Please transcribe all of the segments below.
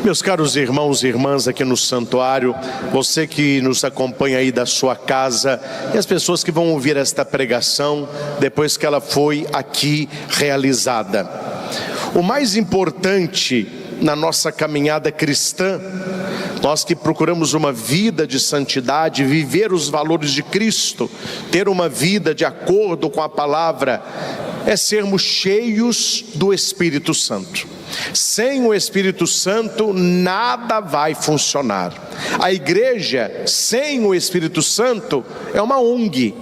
Meus caros irmãos e irmãs aqui no santuário, você que nos acompanha aí da sua casa e as pessoas que vão ouvir esta pregação depois que ela foi aqui realizada. O mais importante na nossa caminhada cristã, nós que procuramos uma vida de santidade, viver os valores de Cristo, ter uma vida de acordo com a palavra, é sermos cheios do Espírito Santo. Sem o Espírito Santo nada vai funcionar. A igreja sem o Espírito Santo é uma ONG.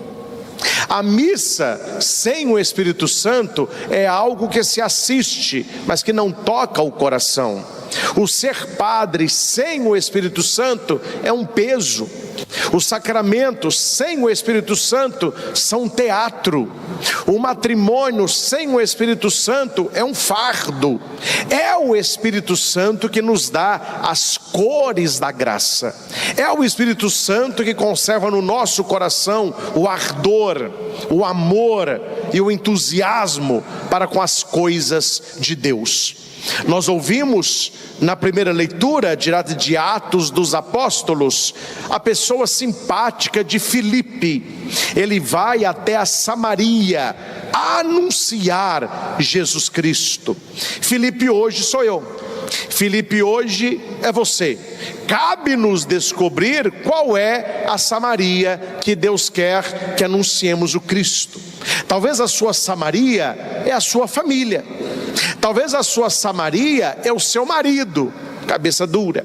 A missa sem o Espírito Santo é algo que se assiste, mas que não toca o coração. O ser padre sem o Espírito Santo é um peso. Os sacramentos sem o Espírito Santo são teatro. O matrimônio sem o Espírito Santo é um fardo. É o Espírito Santo que nos dá as cores da graça. É o Espírito Santo que conserva no nosso coração o ardor, o amor e o entusiasmo para com as coisas de Deus. Nós ouvimos na primeira leitura, direto de Atos dos Apóstolos, a pessoa simpática de Filipe. Ele vai até a Samaria anunciar Jesus Cristo. Filipe hoje sou eu. Filipe hoje é você. Cabe-nos descobrir qual é a Samaria que Deus quer que anunciemos o Cristo. Talvez a sua Samaria é a sua família. Talvez a sua Samaria é o seu marido, cabeça dura.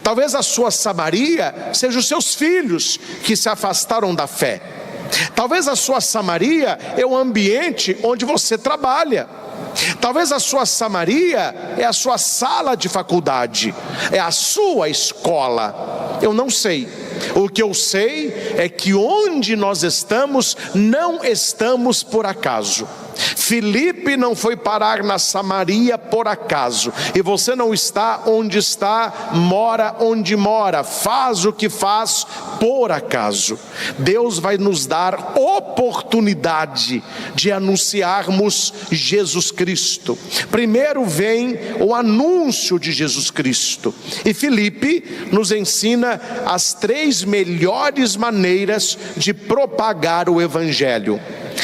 Talvez a sua Samaria seja os seus filhos que se afastaram da fé. Talvez a sua Samaria é o ambiente onde você trabalha. Talvez a sua Samaria é a sua sala de faculdade, é a sua escola. Eu não sei. O que eu sei é que onde nós estamos, não estamos por acaso. Filipe não foi parar na Samaria por acaso. E você não está onde está, mora onde mora, faz o que faz por acaso. Deus vai nos dar oportunidade de anunciarmos Jesus Cristo. Primeiro vem o anúncio de Jesus Cristo. E Filipe nos ensina as 3 melhores maneiras de propagar o Evangelho.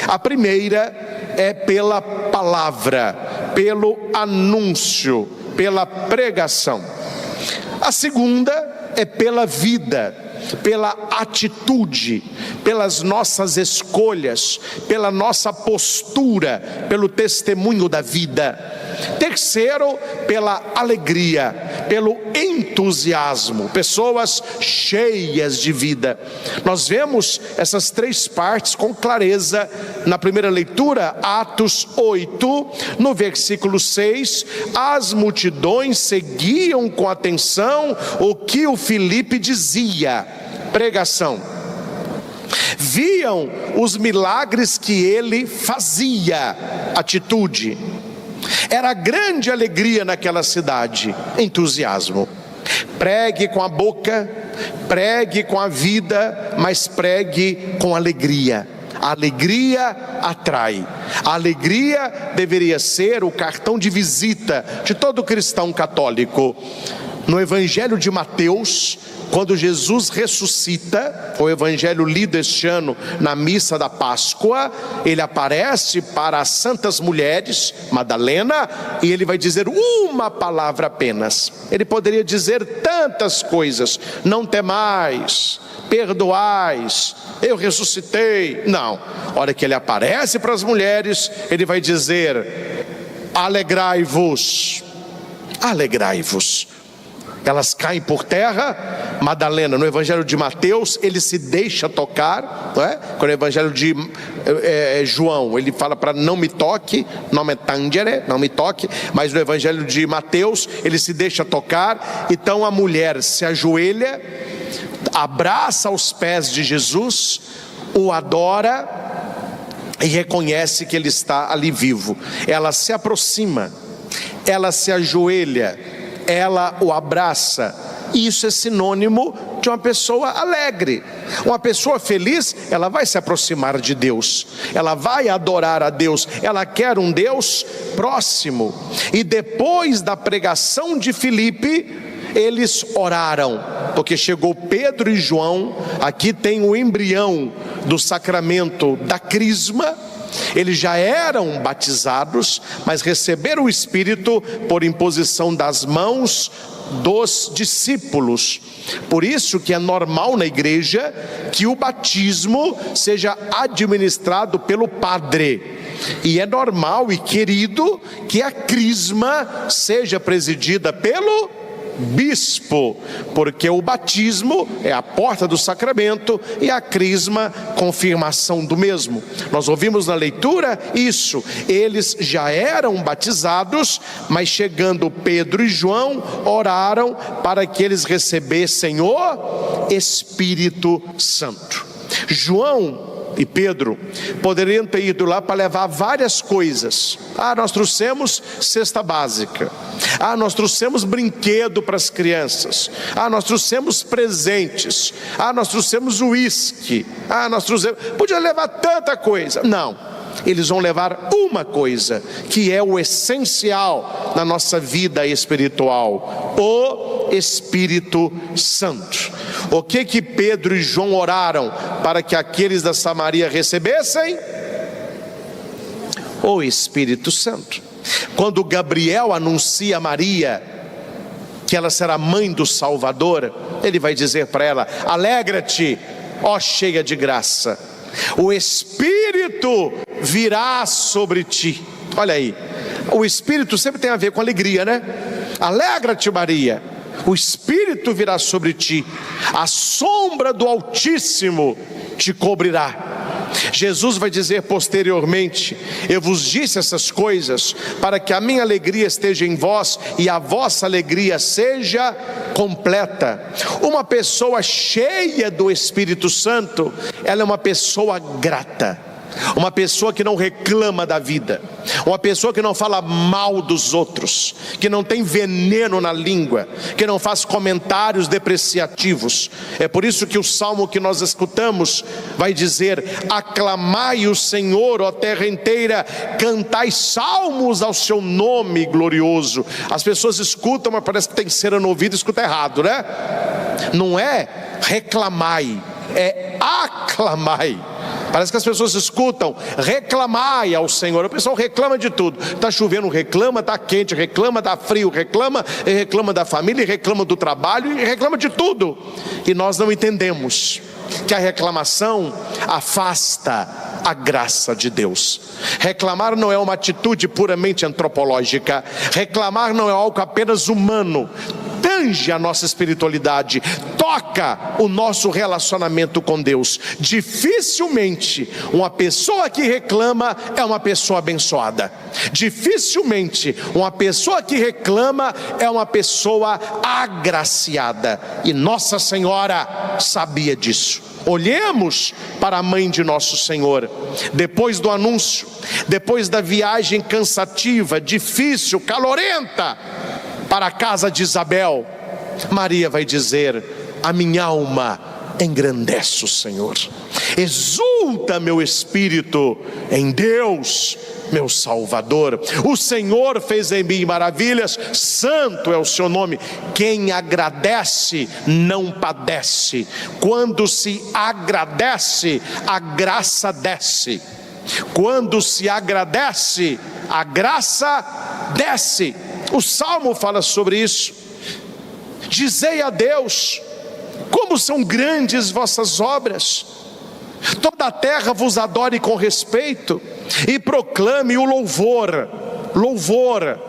A primeira é pela palavra, pelo anúncio, pela pregação. A segunda é pela vida, pela atitude, pelas nossas escolhas, pela nossa postura, pelo testemunho da vida. Terceiro, pela alegria, pelo entusiasmo, pessoas cheias de vida. Nós vemos essas 3 partes com clareza na primeira leitura, Atos 8, no versículo 6, as multidões seguiam com atenção o que o Filipe dizia, pregação. Viam os milagres que ele fazia, atitude. Era grande alegria naquela cidade, entusiasmo. Pregue com a boca, pregue com a vida, mas pregue com alegria. A alegria atrai. A alegria deveria ser o cartão de visita de todo cristão católico. No Evangelho de Mateus, quando Jesus ressuscita, o evangelho lido este ano na missa da Páscoa, ele aparece para as santas mulheres, Madalena, e ele vai dizer uma palavra apenas. Ele poderia dizer tantas coisas: não temais, perdoais, eu ressuscitei. Não, a hora que ele aparece para as mulheres, ele vai dizer: alegrai-vos, alegrai-vos. Elas caem por terra. Madalena, no evangelho de Mateus, ele se deixa tocar, não é? Quando o evangelho de João, ele fala para não me toque, não me tangere, não me toque. Mas no evangelho de Mateus, ele se deixa tocar. Então a mulher se ajoelha, abraça os pés de Jesus, o adora e reconhece que ele está ali vivo. Ela se aproxima, ela se ajoelha, ela o abraça. Isso é sinônimo de uma pessoa alegre. Uma pessoa feliz, ela vai se aproximar de Deus, ela vai adorar a Deus, ela quer um Deus próximo. E depois da pregação de Filipe, eles oraram, porque chegou Pedro e João. Aqui tem o embrião do sacramento da crisma. Eles já eram batizados, mas receberam o Espírito por imposição das mãos dos discípulos. Por isso que é normal na igreja que o batismo seja administrado pelo padre, e é normal e querido que a crisma seja presidida pelo bispo, porque o batismo é a porta do sacramento e a crisma, confirmação do mesmo. Nós ouvimos na leitura isso, eles já eram batizados, mas chegando Pedro e João, oraram para que eles recebessem o Espírito Santo. João e Pedro poderiam ter ido lá para levar várias coisas. Nós trouxemos cesta básica. Nós trouxemos brinquedo para as crianças. Nós trouxemos presentes. Nós trouxemos uísque. Podia levar tanta coisa. Não, eles vão levar uma coisa, que é o essencial na nossa vida espiritual: o Espírito Santo. O que Pedro e João oraram para que aqueles da Samaria recebessem? O Espírito Santo. Quando Gabriel anuncia a Maria que ela será mãe do Salvador, ele vai dizer para ela: alegra-te, ó cheia de graça, o Espírito virá sobre ti. Olha aí, o Espírito sempre tem a ver com alegria, né? Alegra-te, Maria, o Espírito virá sobre ti, a sombra do Altíssimo te cobrirá. Jesus vai dizer posteriormente: eu vos disse essas coisas para que a minha alegria esteja em vós e a vossa alegria seja completa. Uma pessoa cheia do Espírito Santo, ela é uma pessoa grata, uma pessoa que não reclama da vida, uma pessoa que não fala mal dos outros, que não tem veneno na língua, que não faz comentários depreciativos. É por isso que o salmo que nós escutamos vai dizer: aclamai o Senhor, ó terra inteira, cantai salmos ao seu nome glorioso. As pessoas escutam, mas parece que tem cera no ouvido, escuta errado, né? Não é reclamai, é aclamai. Parece que as pessoas escutam reclamai ao Senhor. O pessoal reclama de tudo. Está chovendo, reclama, está quente, reclama, está frio, reclama da família, reclama do trabalho, e reclama de tudo. E nós não entendemos que a reclamação afasta a graça de Deus. Reclamar não é uma atitude puramente antropológica. Reclamar não é algo apenas humano. Tange a nossa espiritualidade, toca o nosso relacionamento com Deus. Dificilmente uma pessoa que reclama é uma pessoa abençoada. Dificilmente uma pessoa que reclama é uma pessoa agraciada. E Nossa Senhora sabia disso. Olhemos para a mãe de nosso Senhor. Depois do anúncio, depois da viagem cansativa, difícil, calorenta para a casa de Isabel, Maria vai dizer: a minha alma engrandece o Senhor, exulta meu espírito em Deus, meu Salvador. O Senhor fez em mim maravilhas, santo é o seu nome. Quem agradece não padece. Quando se agradece, a graça desce. Quando se agradece, a graça desce. O Salmo fala sobre isso. Dizei a Deus: como são grandes vossas obras. Toda a terra vos adore com respeito e proclame o louvor. Louvor,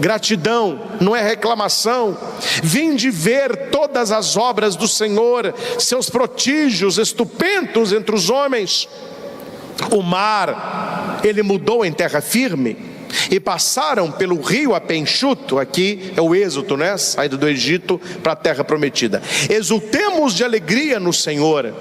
gratidão, não é reclamação. Vinde ver todas as obras do Senhor, seus prodígios estupendos entre os homens. O mar Ele mudou em terra firme, e passaram pelo rio a pé enxuto. Aqui é o êxodo, né? Saída do Egito para a terra prometida. Exultemos de alegria no Senhor.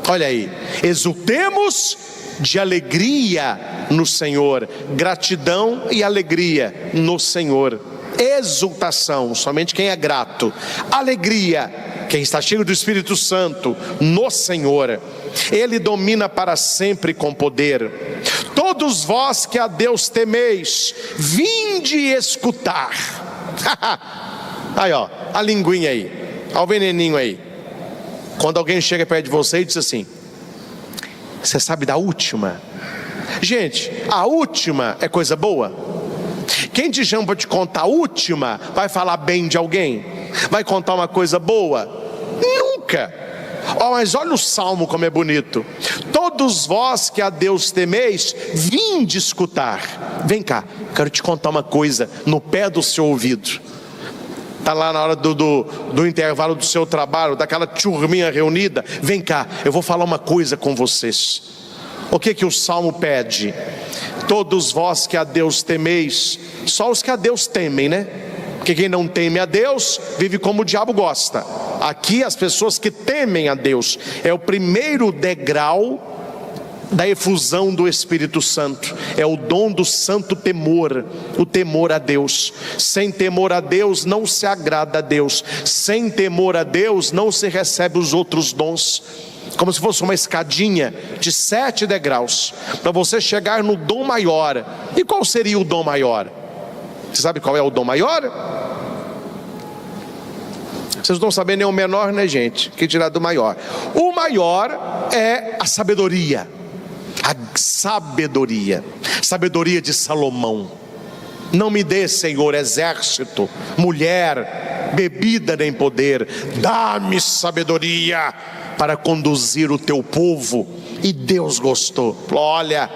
Olha aí, exultemos de alegria no Senhor. Gratidão e alegria no Senhor. Exultação, somente quem é grato. Alegria, quem está cheio do Espírito Santo no Senhor, ele domina para sempre com poder. Todos vós que a Deus temeis, vinde escutar. Aí ó, a linguinha aí, ó o veneninho aí. Quando alguém chega perto de você e diz assim: você sabe da última? Gente, a última é coisa boa. Quem te chama para te contar a última vai falar bem de alguém? Vai contar uma coisa boa? Nunca. Oh, mas olha o salmo como é bonito. Todos vós que a Deus temeis, vinde escutar. Vem cá, quero te contar uma coisa no pé do seu ouvido. Está lá na hora do intervalo do seu trabalho, daquela turminha reunida. Vem cá, eu vou falar uma coisa com vocês. O que o salmo pede? Todos vós que a Deus temeis. Só os que a Deus temem, né? Porque quem não teme a Deus vive como o diabo gosta. Aqui as pessoas que temem a Deus é o primeiro degrau da efusão do Espírito Santo. É o dom do santo temor, o temor a Deus. Sem temor a Deus não se agrada a Deus. Sem temor a Deus não se recebe os outros dons. Como se fosse uma escadinha de 7 degraus para você chegar no dom maior. E qual seria o dom maior? Você sabe qual é o dom maior? Vocês não estão sabendo nem o menor, né, gente? Que tirar do maior. O maior é a sabedoria. A sabedoria. Sabedoria de Salomão. Não me dê, Senhor, exército, mulher, bebida nem poder. Dá-me sabedoria para conduzir o teu povo. E Deus gostou. Olha,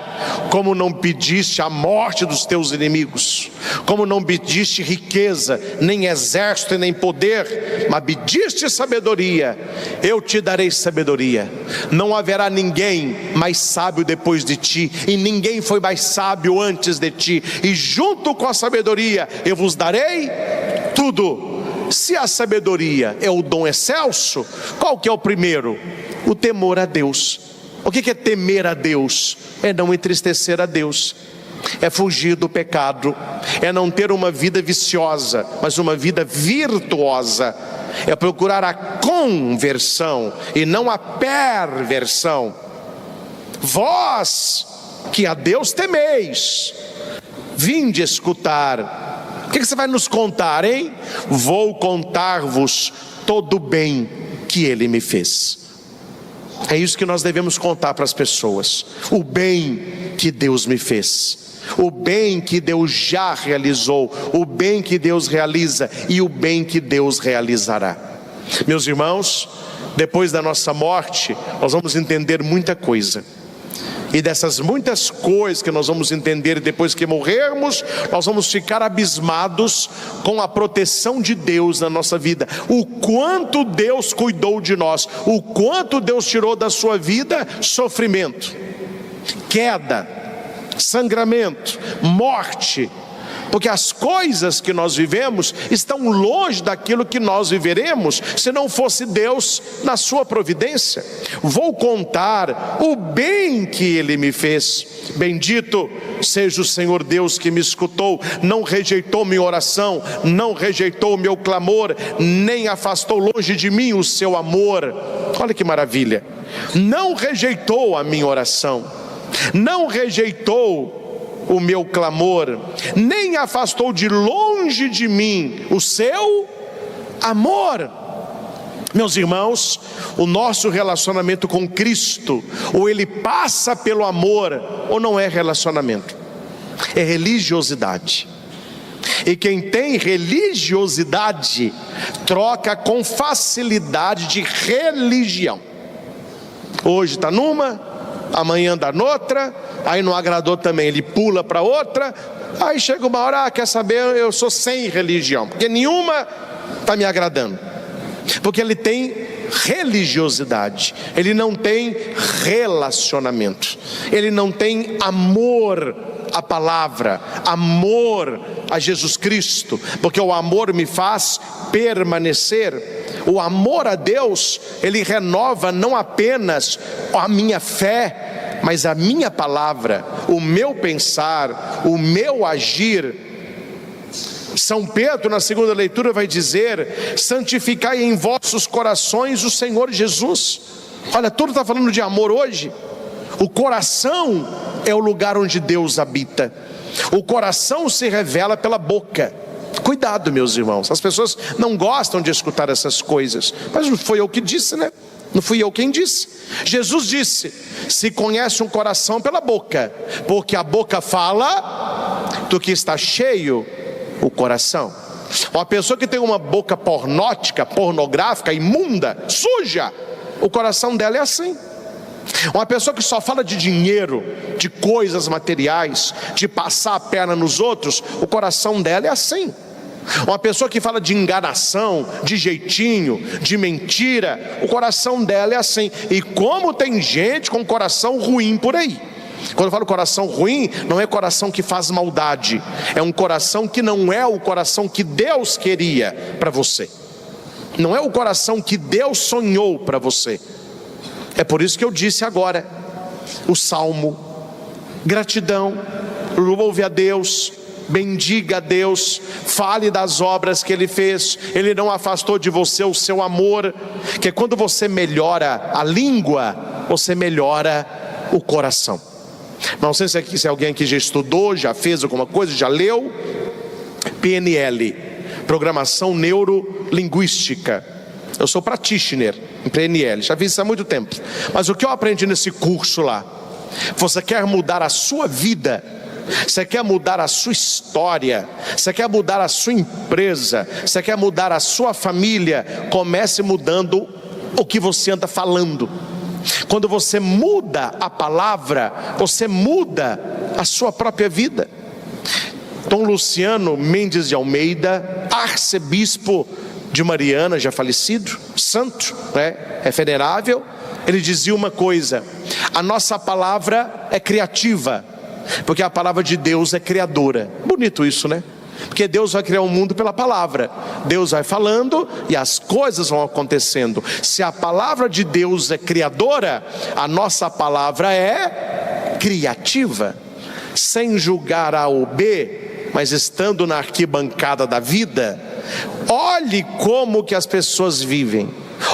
como não pediste a morte dos teus inimigos, como não pediste riqueza, nem exército e nem poder, mas pediste sabedoria, eu te darei sabedoria. Não haverá ninguém mais sábio depois de ti, e ninguém foi mais sábio antes de ti, e junto com a sabedoria eu vos darei tudo. Se a sabedoria é o dom excelso, qual que é o primeiro? O temor a Deus. O que é temer a Deus? É não entristecer a Deus, é fugir do pecado, é não ter uma vida viciosa, mas uma vida virtuosa, é procurar a conversão e não a perversão. Vós que a Deus temeis, vinde escutar. O que você vai nos contar, hein? Vou contar-vos todo o bem que Ele me fez. É isso que nós devemos contar para as pessoas. O bem que Deus me fez, o bem que Deus já realizou, o bem que Deus realiza e o bem que Deus realizará. Meus irmãos, depois da nossa morte, nós vamos entender muita coisa. E dessas muitas coisas que nós vamos entender depois que morrermos, nós vamos ficar abismados com a proteção de Deus na nossa vida. O quanto Deus cuidou de nós, o quanto Deus tirou da sua vida sofrimento, queda, sangramento, morte. Porque as coisas que nós vivemos estão longe daquilo que nós viveremos se não fosse Deus na sua providência. Vou contar o bem que Ele me fez. Bendito seja o Senhor Deus que me escutou, não rejeitou minha oração, não rejeitou o meu clamor, nem afastou longe de mim o seu amor. Olha que maravilha! Não rejeitou a minha oração, não rejeitou o meu clamor, nem afastou de longe de mim o seu amor. Meus irmãos, o nosso relacionamento com Cristo, ou ele passa pelo amor, ou não é relacionamento, é religiosidade. E quem tem religiosidade, troca com facilidade de religião. Hoje está numa, amanhã dá noutra, aí não agradou também, ele pula para outra, aí chega uma hora, quer saber, eu sou sem religião, porque nenhuma está me agradando, porque ele tem religiosidade, ele não tem relacionamento, ele não tem amor à palavra, amor a Jesus Cristo, porque o amor me faz permanecer. O amor a Deus, ele renova não apenas a minha fé, mas a minha palavra, o meu pensar, o meu agir. São Pedro, na segunda leitura, vai dizer: santificai em vossos corações o Senhor Jesus. Olha, tudo está falando de amor hoje. O coração é o lugar onde Deus habita. O coração se revela pela boca. Cuidado, meus irmãos, as pessoas não gostam de escutar essas coisas, mas não foi eu que disse, né? Não fui eu quem disse. Jesus disse: se conhece um coração pela boca, porque a boca fala do que está cheio o coração. Uma pessoa que tem uma boca pornótica, pornográfica, imunda, suja, o coração dela é assim. Uma pessoa que só fala de dinheiro, de coisas materiais, de passar a perna nos outros, o coração dela é assim. Uma pessoa que fala de enganação, de jeitinho, de mentira, o coração dela é assim. E como tem gente com coração ruim por aí. Quando eu falo coração ruim, não é coração que faz maldade, é um coração que não é o coração que Deus queria para você, não é o coração que Deus sonhou para você. É por isso que eu disse agora o salmo: gratidão, louve a Deus, bendiga a Deus, fale das obras que Ele fez. Ele não afastou de você o seu amor, que quando você melhora a língua, você melhora o coração. Não sei se alguém aqui já estudou, já fez alguma coisa, já leu PNL, Programação Neurolinguística. Eu sou practitioner em PNL, já fiz isso há muito tempo. Mas o que eu aprendi nesse curso lá: você quer mudar a sua vida, você quer mudar a sua história, você quer mudar a sua empresa, você quer mudar a sua família, comece mudando o que você anda falando. Quando você muda a palavra, você muda a sua própria vida. Dom Luciano Mendes de Almeida, arcebispo de Mariana, já falecido, santo, né? É venerável. Ele dizia uma coisa: a nossa palavra é criativa, porque a palavra de Deus é criadora. Bonito isso, né? Porque Deus vai criar o mundo pela palavra. Deus vai falando e as coisas vão acontecendo. Se a palavra de Deus é criadora, a nossa palavra é criativa. Sem julgar A ou B, mas estando na arquibancada da vida, olhe como que as pessoas vivem.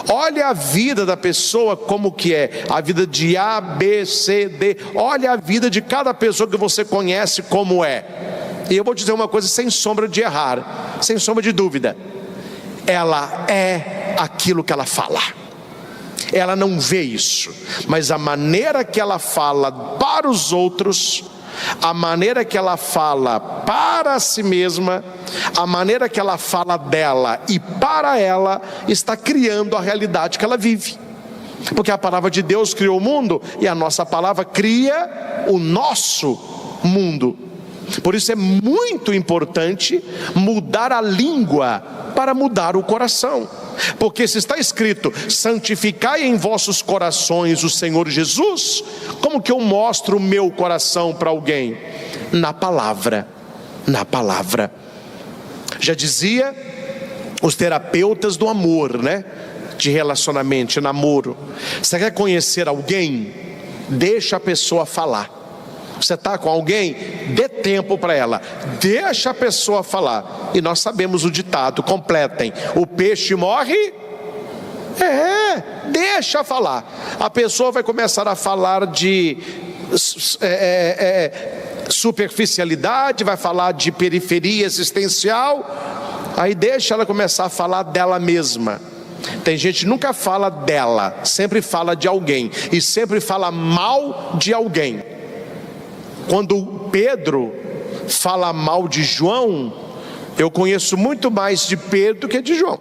Olhe a vida da pessoa como que é. A vida de A, B, C, D. Olhe a vida de cada pessoa que você conhece como é. E eu vou dizer uma coisa sem sombra de errar, sem sombra de dúvida: ela é aquilo que ela fala. Ela não vê isso, mas a maneira que ela fala para os outros, a maneira que ela fala para si mesma, a maneira que ela fala dela e para ela, está criando a realidade que ela vive. Porque a palavra de Deus criou o mundo, e a nossa palavra cria o nosso mundo. Por isso é muito importante mudar a língua para mudar o coração. Porque se está escrito: santificai em vossos corações o Senhor Jesus, como que eu mostro o meu coração para alguém? Na palavra. Na palavra. Já dizia os terapeutas do amor, né? De relacionamento, de namoro: você quer conhecer alguém? Deixa a pessoa falar. Você está com alguém? Dê tempo para ela, deixa a pessoa falar. E nós sabemos o ditado: completem, o peixe morre. Deixa falar. A pessoa vai começar a falar de superficialidade, vai falar de periferia existencial. Aí deixa ela começar a falar dela mesma. Tem gente que nunca fala dela, sempre fala de alguém, e sempre fala mal de alguém. Quando Pedro fala mal de João, eu conheço muito mais de Pedro do que de João.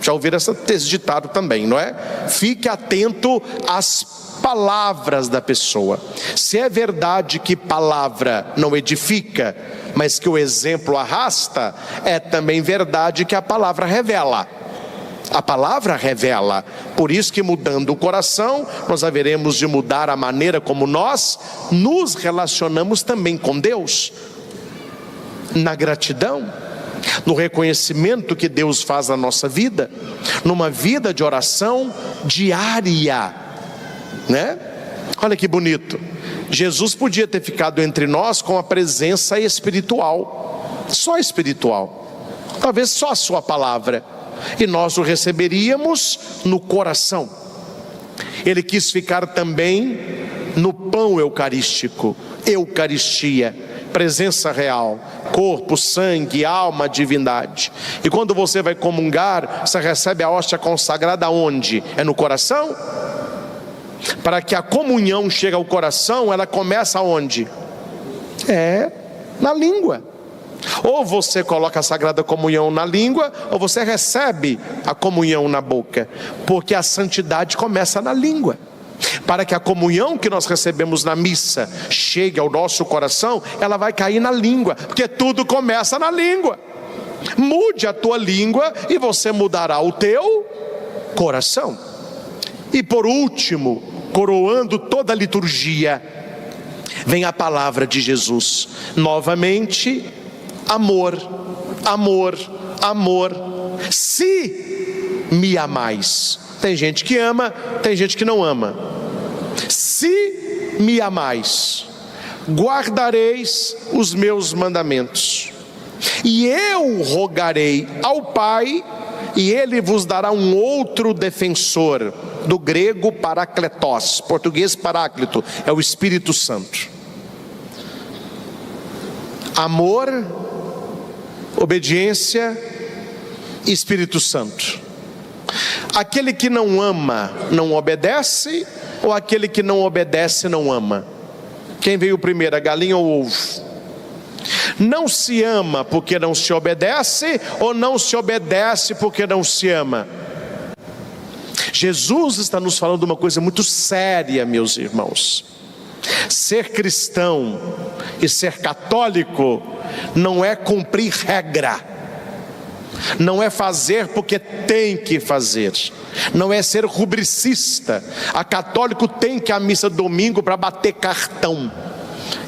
Já ouviram esse ditado também, não é? Fique atento às palavras da pessoa. Se é verdade que palavra não edifica, mas que o exemplo arrasta, é também verdade que a palavra revela. A palavra revela. Por isso que, mudando o coração, nós haveremos de mudar a maneira como nós nos relacionamos também com Deus. Na gratidão, no reconhecimento que Deus faz na nossa vida, numa vida de oração diária, né? Olha que bonito. Jesus podia ter ficado entre nós com a presença espiritual, só espiritual. talvez só a sua palavra, e nós o receberíamos no coração. Ele quis ficar também no pão eucarístico, Eucaristia, presença real, corpo, sangue, alma, divindade. E quando você vai comungar, você recebe a hóstia consagrada onde? É no coração? Para que a comunhão chegue ao coração, ela começa onde? É na língua. Ou você coloca a Sagrada Comunhão na língua, ou você recebe a comunhão na boca, porque a santidade começa na língua. Para que a comunhão que nós recebemos na missa chegue ao nosso coração, ela vai cair na língua, porque tudo começa na língua. Mude a tua língua e você mudará o teu coração. E por último, coroando toda a liturgia, vem a palavra de Jesus. Novamente, amor, amor, amor. Se me amais. Tem gente que ama, tem gente que não ama. Se me amais, guardareis os meus mandamentos. E eu rogarei ao Pai, e Ele vos dará um outro defensor. Do grego parakletos, português paráclito, é o Espírito Santo. Amor, obediência, Espírito Santo. Aquele que não ama não obedece, ou aquele que não obedece não ama? Quem veio primeiro, a galinha ou o ovo? Não se ama porque não se obedece, ou não se obedece porque não se ama? Jesus está nos falando uma coisa muito séria, meus irmãos. Ser cristão e ser católico não é cumprir regra, não é fazer porque tem que fazer, não é ser rubricista. A católico tem que ir à missa domingo para bater cartão,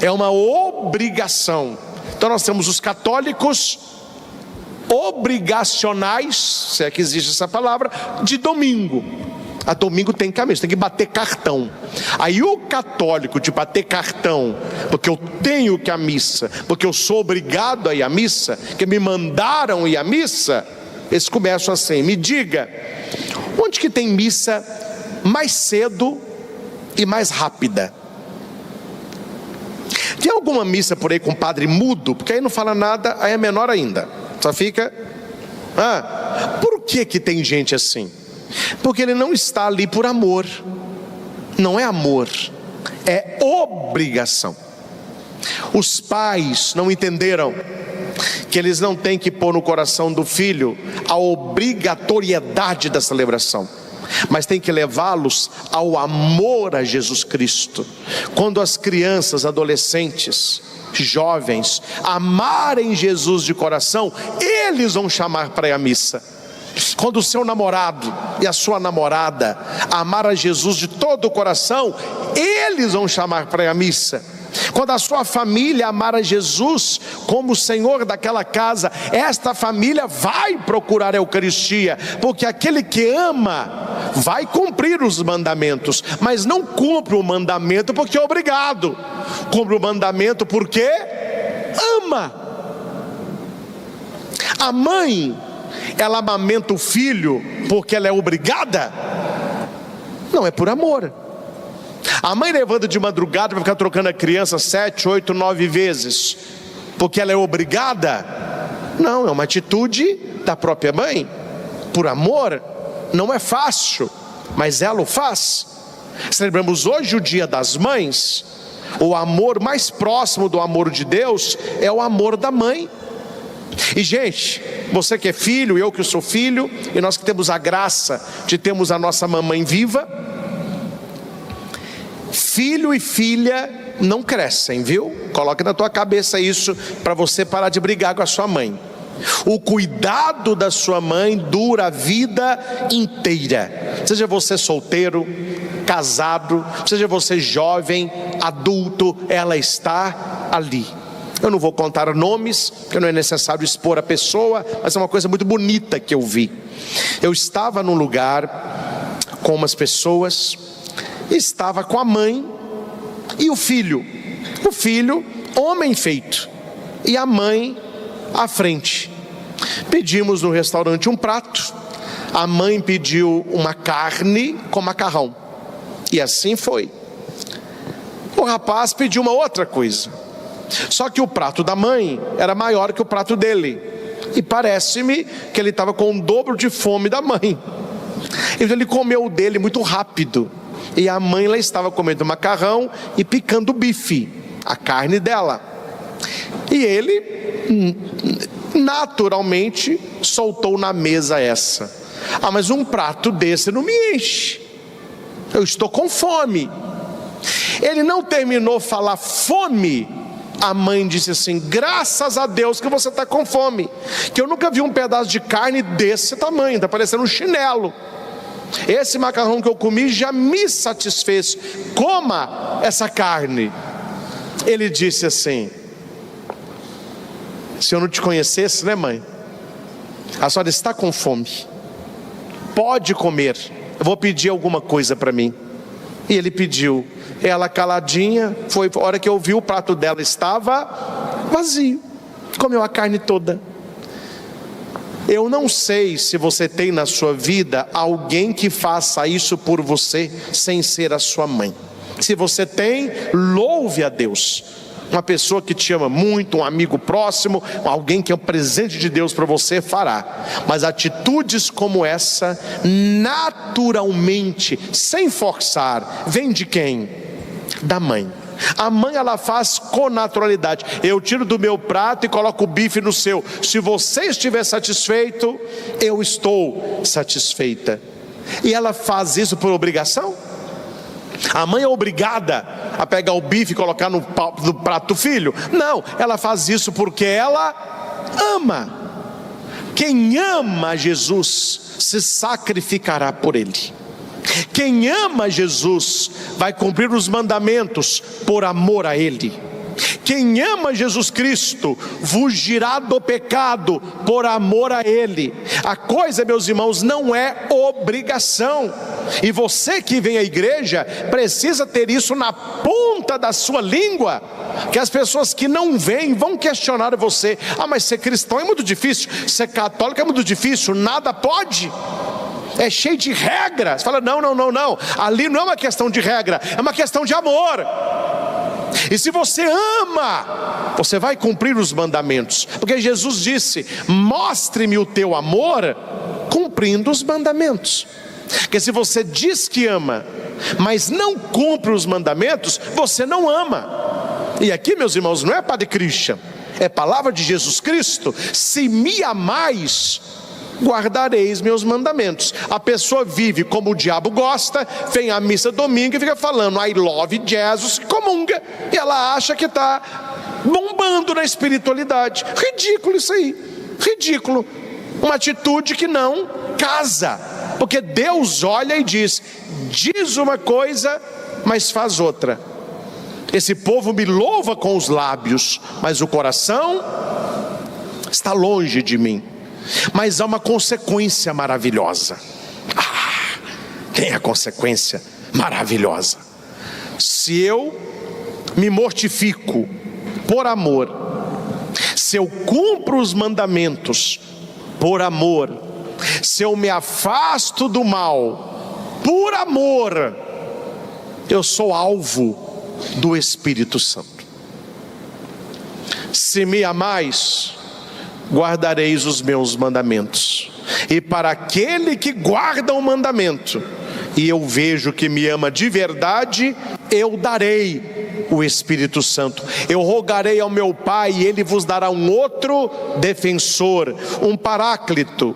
é uma obrigação. Então nós temos os católicos obrigacionais, se é que existe essa palavra, de domingo. A domingo tem que ir à missa, tem que bater cartão. Aí o católico de bater cartão, porque eu tenho que ir à missa, porque eu sou obrigado a ir à missa, que me mandaram ir à missa, eles começam assim: me diga, onde que tem missa mais cedo e mais rápida? Tem alguma missa por aí com padre mudo? Porque aí não fala nada, aí é menor ainda, só fica... por que tem gente assim? Porque ele não está ali por amor. Não é amor, é obrigação. Os pais não entenderam que eles não têm que pôr no coração do filho a obrigatoriedade da celebração, mas tem que levá-los ao amor a Jesus Cristo. Quando as crianças, adolescentes, jovens amarem Jesus de coração, eles vão chamar para ir à missa. Quando o seu namorado e a sua namorada amar a Jesus de todo o coração, eles vão chamar para ir à missa. Quando a sua família amar a Jesus como o Senhor daquela casa, esta família vai procurar a Eucaristia, porque aquele que ama vai cumprir os mandamentos, mas não cumpre o mandamento porque é obrigado, cumpre o mandamento porque ama. A mãe, ela amamenta o filho porque ela é obrigada? Não, é por amor. A mãe levanta de madrugada para ficar trocando a criança 7, 8, 9 vezes porque ela é obrigada? Não, é uma atitude da própria mãe, por amor. Não é fácil, mas ela o faz. Celebramos hoje o Dia das Mães. O amor mais próximo do amor de Deus é o amor da mãe. E gente, você que é filho, eu que sou filho, e nós que temos a graça de termos a nossa mamãe viva, filho e filha não crescem, viu? Coloque na tua cabeça isso, para você parar de brigar com a sua mãe. O cuidado da sua mãe dura a vida inteira. Seja você solteiro, casado, seja você jovem, adulto, ela está ali. Eu não vou contar nomes, porque não é necessário expor a pessoa, mas é uma coisa muito bonita que eu vi. Eu estava num lugar com umas pessoas, estava com a mãe e o filho, homem feito, e a mãe à frente. Pedimos no restaurante um prato, a mãe pediu uma carne com macarrão, e assim foi. O rapaz pediu uma outra coisa, só que o prato da mãe era maior que o prato dele, e parece-me que ele estava com o dobro de fome da mãe. Então ele comeu o dele muito rápido, e a mãe lá estava comendo macarrão e picando o bife, a carne dela. E ele naturalmente soltou na mesa essa: ah, mas um prato desse não me enche, eu estou com fome. Ele não terminou de falar fome, a mãe disse assim: graças a Deus que você está com fome, que eu nunca vi um pedaço de carne desse tamanho, está parecendo um chinelo. Esse macarrão que eu comi já me satisfez, coma essa carne. Ele disse assim: se eu não te conhecesse, né, mãe? A senhora está com fome, pode comer, eu vou pedir alguma coisa para mim. E ele pediu. Ela caladinha, foi a hora que eu vi, o prato dela estava vazio, comeu a carne toda. Eu não sei se você tem na sua vida alguém que faça isso por você sem ser a sua mãe. Se você tem, louve a Deus. Uma pessoa que te ama muito, um amigo próximo, alguém que é um presente de Deus para você, fará. Mas atitudes como essa, naturalmente, sem forçar, vem de quem? Da mãe. A mãe, ela faz com naturalidade. Eu tiro do meu prato e coloco o bife no seu. Se você estiver satisfeito, eu estou satisfeita. E ela faz isso por obrigação? A mãe é obrigada a pegar o bife e colocar no prato do filho? Não, ela faz isso porque ela ama. Quem ama Jesus se sacrificará por ele. Quem ama Jesus vai cumprir os mandamentos por amor a ele. Quem ama Jesus Cristo fugirá do pecado por amor a ele. A coisa, meus irmãos, não é obrigação. E você que vem à igreja precisa ter isso na ponta da sua língua, que as pessoas que não vêm vão questionar você: ah, mas ser cristão é muito difícil, ser católico é muito difícil, nada pode, é cheio de regras. Você fala: não, ali não é uma questão de regra, é uma questão de amor. E se você ama, você vai cumprir os mandamentos, porque Jesus disse: mostre-me o teu amor cumprindo os mandamentos. Porque se você diz que ama, mas não cumpre os mandamentos, você não ama. E aqui, meus irmãos, não é Padre Christian, é palavra de Jesus Cristo: se me amais, guardareis meus mandamentos. A pessoa vive como o diabo gosta, vem à missa domingo e fica falando I love Jesus, comunga, e ela acha que está bombando na espiritualidade. Ridículo isso aí, ridículo. Uma atitude que não casa, porque Deus olha e diz uma coisa, mas faz outra. Esse povo me louva com os lábios, mas o coração está longe de mim. Mas há uma consequência maravilhosa. Tem a consequência maravilhosa. Se eu me mortifico por amor, se eu cumpro os mandamentos por amor, se eu me afasto do mal por amor, eu sou alvo do Espírito Santo. Se me amais, guardareis os meus mandamentos. E para aquele que guarda o mandamento, e eu vejo que me ama de verdade, eu darei o Espírito Santo. Eu rogarei ao meu Pai, e Ele vos dará um outro defensor, um paráclito,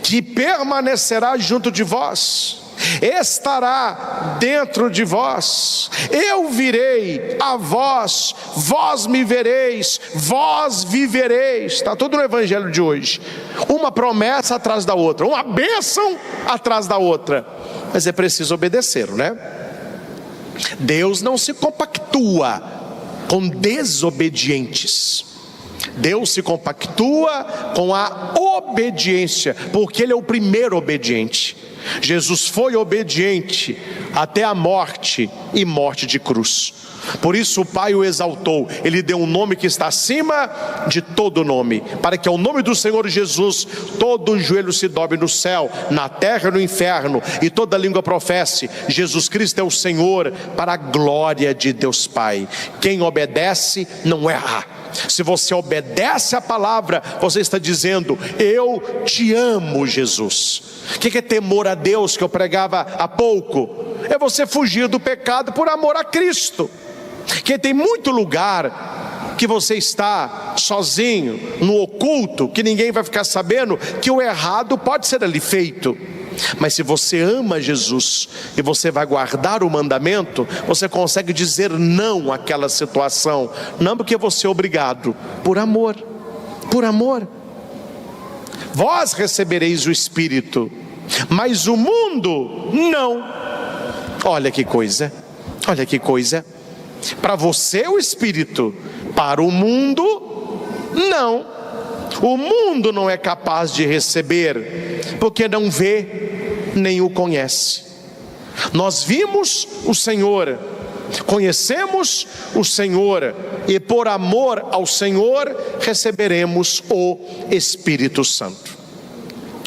que permanecerá junto de vós, estará dentro de vós. Eu virei a vós, vós me vereis, vós vivereis. Está tudo no evangelho de hoje, uma promessa atrás da outra, uma bênção atrás da outra. Mas é preciso obedecer, né? Deus não se compactua com desobedientes, Deus se compactua com a obediência, porque Ele é o primeiro obediente. Jesus foi obediente até a morte e morte de cruz. Por isso o Pai o exaltou, Ele deu um nome que está acima de todo nome, para que ao nome do Senhor Jesus todo joelho se dobre no céu, na terra e no inferno, e toda língua professe: Jesus Cristo é o Senhor, para a glória de Deus Pai. Quem obedece não erra. Se você obedece a palavra, você está dizendo: eu te amo, Jesus. O que é temor a Deus, que eu pregava há pouco? É você fugir do pecado por amor a Cristo. Que tem muito lugar que você está sozinho, no oculto, que ninguém vai ficar sabendo, que o errado pode ser ali feito. Mas se você ama Jesus e você vai guardar o mandamento, você consegue dizer não àquela situação. Não porque você é obrigado, por amor. Por amor. Vós recebereis o Espírito, mas o mundo não. Olha que coisa, olha que coisa. Para você o Espírito, para o mundo não. O mundo não é capaz de receber, porque não vê nem o conhece. Nós vimos o Senhor, conhecemos o Senhor, e por amor ao Senhor receberemos o Espírito Santo.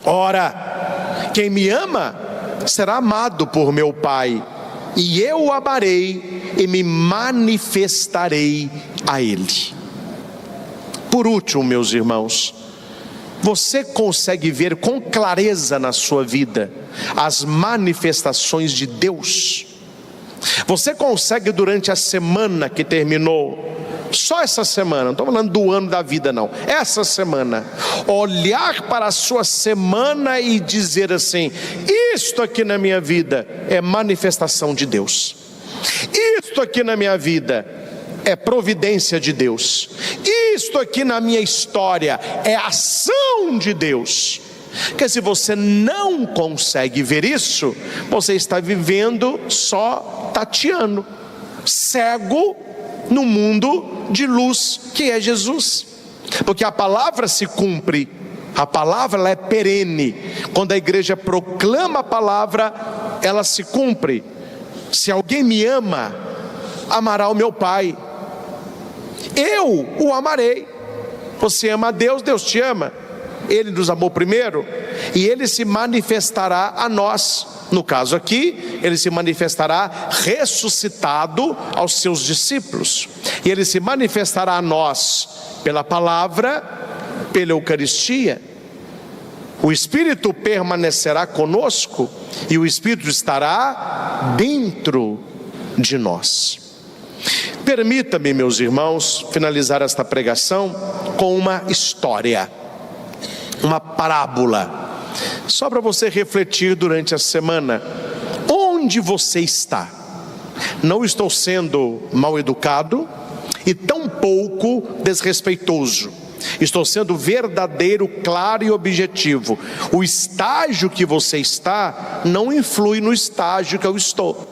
Ora, quem me ama será amado por meu Pai, e eu o amarei e me manifestarei a Ele. Por último, meus irmãos, você consegue ver com clareza na sua vida as manifestações de Deus? Você consegue, durante a semana que terminou, só essa semana, não estou falando do ano da vida não, essa semana, olhar para a sua semana e dizer assim: isto aqui na minha vida é manifestação de Deus, isto aqui na minha vida é providência de Deus, isto aqui na minha história é ação de Deus. Porque se você não consegue ver isso, você está vivendo só tateando, cego no mundo de luz que é Jesus. Porque a palavra se cumpre, a palavra ela é perene. Quando a igreja proclama a palavra, ela se cumpre. Se alguém me ama, amará o meu Pai, eu o amarei. Você ama a Deus, Deus te ama. Ele nos amou primeiro, e Ele se manifestará a nós. No caso aqui, Ele se manifestará ressuscitado aos seus discípulos, e Ele se manifestará a nós pela palavra, pela Eucaristia. O Espírito permanecerá conosco, e o Espírito estará dentro de nós. Permita-me, meus irmãos, finalizar esta pregação com uma história, uma parábola, só para você refletir durante a semana. Onde você está? Não estou sendo mal educado e tampouco desrespeitoso. Estou sendo verdadeiro, claro e objetivo. O estágio que você está não influi no estágio que eu estou,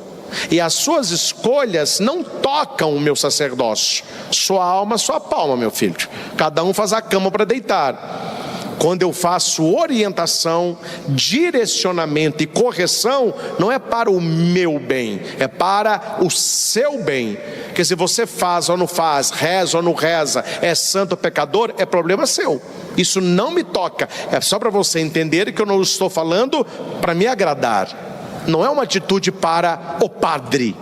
e as suas escolhas não tocam o meu sacerdócio. Sua alma, sua palma, meu filho. Cada um faz a cama para deitar. Quando eu faço orientação, direcionamento e correção, não é para o meu bem, é para o seu bem. Porque se você faz ou não faz, reza ou não reza, é santo ou pecador, é problema seu. Isso não me toca. É só para você entender que eu não estou falando para me agradar. Não é uma atitude para o padre.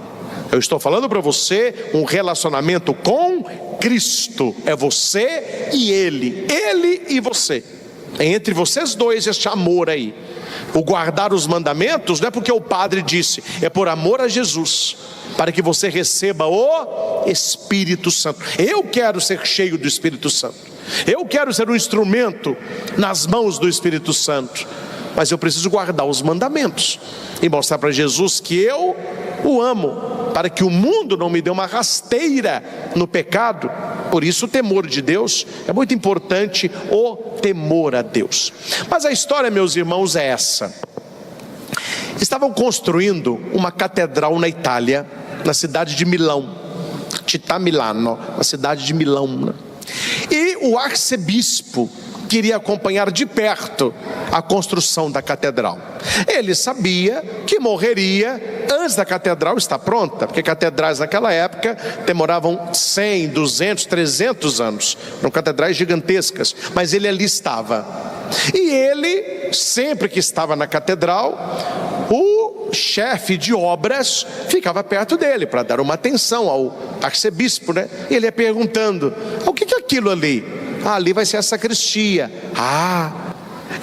Eu estou falando para você um relacionamento com Cristo. É você e Ele, Ele e você. É entre vocês dois este amor aí. O guardar os mandamentos não é porque o padre disse, é por amor a Jesus, para que você receba o Espírito Santo. Eu quero ser cheio do Espírito Santo, eu quero ser um instrumento nas mãos do Espírito Santo, mas eu preciso guardar os mandamentos e mostrar para Jesus que eu o amo, para que o mundo não me dê uma rasteira no pecado. Por isso o temor de Deus é muito importante, o temor a Deus. Mas a história, meus irmãos, é essa. Estavam construindo uma catedral na Itália, na cidade de Milão, Città Milano, a cidade de Milão, né? E o arcebispo queria acompanhar de perto a construção da catedral. Ele sabia que morreria antes da catedral estar pronta, porque catedrais naquela época demoravam 100, 200, 300 anos. Eram catedrais gigantescas, mas ele ali estava. E ele, sempre que estava na catedral, o chefe de obras ficava perto dele para dar uma atenção ao arcebispo, né? E ele ia perguntando: o que é aquilo ali? Ali vai ser a sacristia.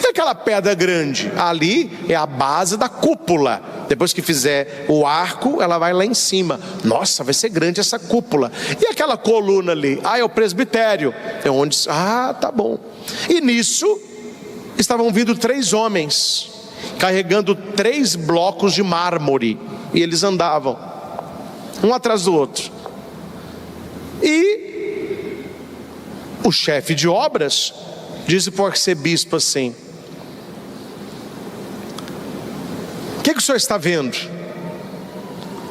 E aquela pedra grande? Ali é a base da cúpula. Depois que fizer o arco, ela vai lá em cima. Nossa, vai ser grande essa cúpula. E aquela coluna ali? É o presbitério. É onde... tá bom. E nisso estavam vindo 3 homens carregando 3 blocos de mármore, e eles andavam um atrás do outro. E o chefe de obras disse para o arcebispo assim: o que o senhor está vendo?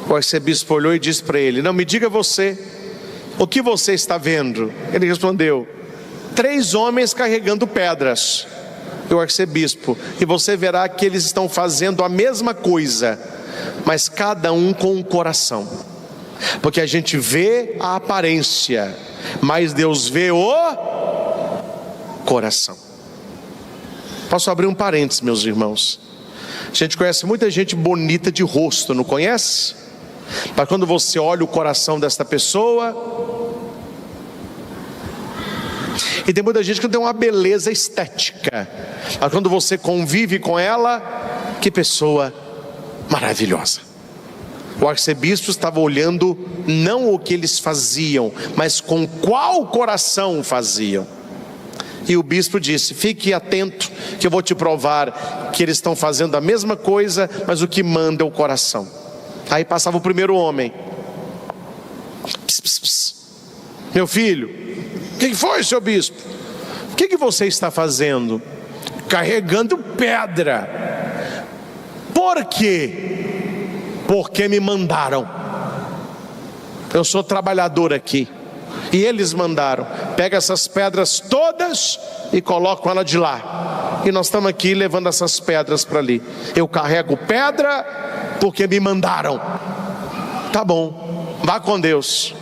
O arcebispo olhou e disse para ele: não, me diga você, o que você está vendo? Ele respondeu: 3 homens carregando pedras. O arcebispo: e você verá que eles estão fazendo a mesma coisa, mas cada um com um coração, porque a gente vê a aparência, mas Deus vê o coração. Posso abrir um parênteses, meus irmãos? A gente conhece muita gente bonita de rosto, não conhece? Mas quando você olha o coração desta pessoa, e tem muita gente que não tem uma beleza estética, mas quando você convive com ela, que pessoa maravilhosa. O arcebispo estava olhando não o que eles faziam, mas com qual coração faziam. E o bispo disse: fique atento, que eu vou te provar que eles estão fazendo a mesma coisa, mas o que manda é o coração. Aí passava o primeiro homem: meu filho, o que foi, seu bispo? O que você está fazendo? Carregando pedra. Por quê? Porque me mandaram. Eu sou trabalhador aqui, e eles mandaram: pega essas pedras todas e coloca ela de lá. E nós estamos aqui levando essas pedras para ali. Eu carrego pedra porque me mandaram. Tá bom, vá com Deus.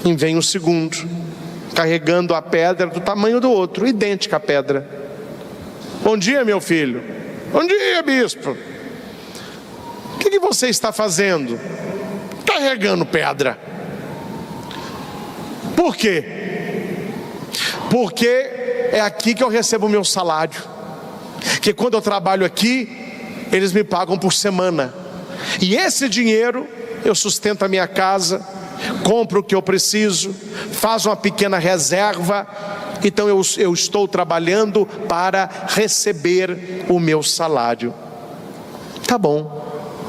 E vem o segundo, carregando a pedra do tamanho do outro, idêntica à pedra. Bom dia, meu filho. Bom dia, bispo. O que você está fazendo? Carregando pedra. Por quê? Porque é aqui que eu recebo o meu salário. Que quando eu trabalho aqui, eles me pagam por semana. E esse dinheiro eu sustento a minha casa, compro o que eu preciso, faço uma pequena reserva. Então eu estou trabalhando para receber o meu salário. Tá bom.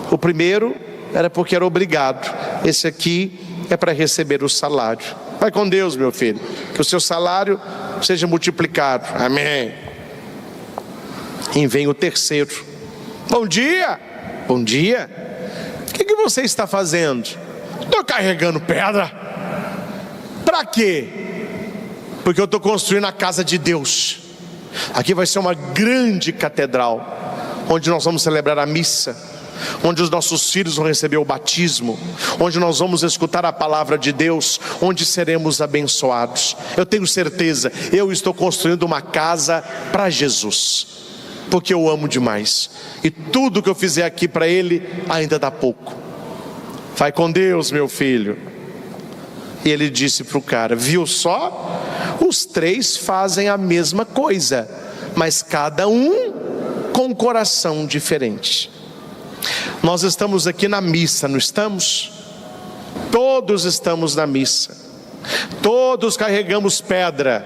O primeiro era porque era obrigado. Esse aqui é para receber o salário. Vai com Deus, meu filho, que o seu salário seja multiplicado. Amém. E vem o terceiro. Bom dia. Bom dia. O que você está fazendo? Estou carregando pedra. Para quê? Porque eu estou construindo a casa de Deus. Aqui vai ser uma grande catedral, onde nós vamos celebrar a missa, onde os nossos filhos vão receber o batismo, onde nós vamos escutar a palavra de Deus, onde seremos abençoados. Eu tenho certeza, eu estou construindo uma casa para Jesus, porque eu amo demais, e tudo que eu fizer aqui para Ele ainda dá pouco. Vai com Deus, meu filho. E ele disse para o cara: viu só? Os 3 fazem a mesma coisa, mas cada um com um coração diferente. Nós estamos aqui na missa, não estamos? Todos estamos na missa, todos carregamos pedra,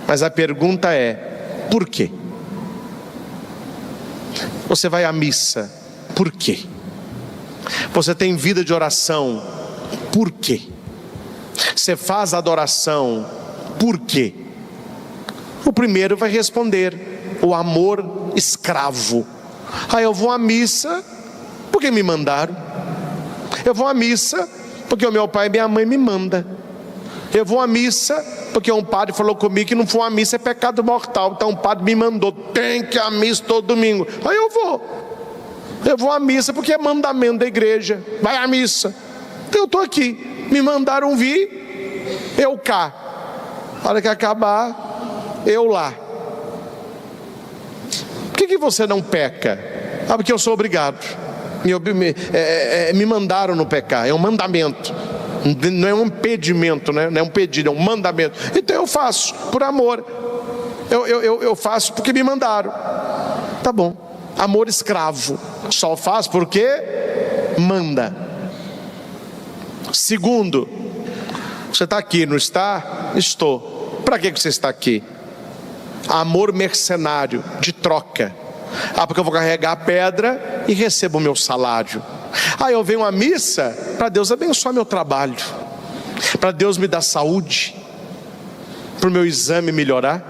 mas a pergunta é: por quê? Você vai à missa, por quê? Você tem vida de oração, por quê? Você faz adoração, por quê? O primeiro vai responder: o amor escravo. Eu vou à missa porque me mandaram. Eu vou à missa porque o meu pai e minha mãe me mandam. Eu vou à missa Porque um padre falou comigo que não for uma missa é pecado mortal. Então um padre me mandou, tem que ir à missa todo domingo. Aí eu vou à missa porque é mandamento da igreja. Vai à missa. Então eu estou aqui, me mandaram vir, eu cá. A hora que acabar, eu lá. Por que você não peca? Porque eu sou obrigado. Me mandaram no pecar, é um mandamento. Não é um impedimento, né? Não é um pedido, é um mandamento. Então eu faço por amor. Eu faço porque me mandaram. Tá bom. Amor escravo. Só faz porque manda. Segundo, você está aqui, não está? Estou. Para que você está aqui? Amor mercenário, de troca. Porque eu vou carregar a pedra e recebo o meu salário. Eu venho à missa para Deus abençoar meu trabalho, para Deus me dar saúde, para o meu exame melhorar.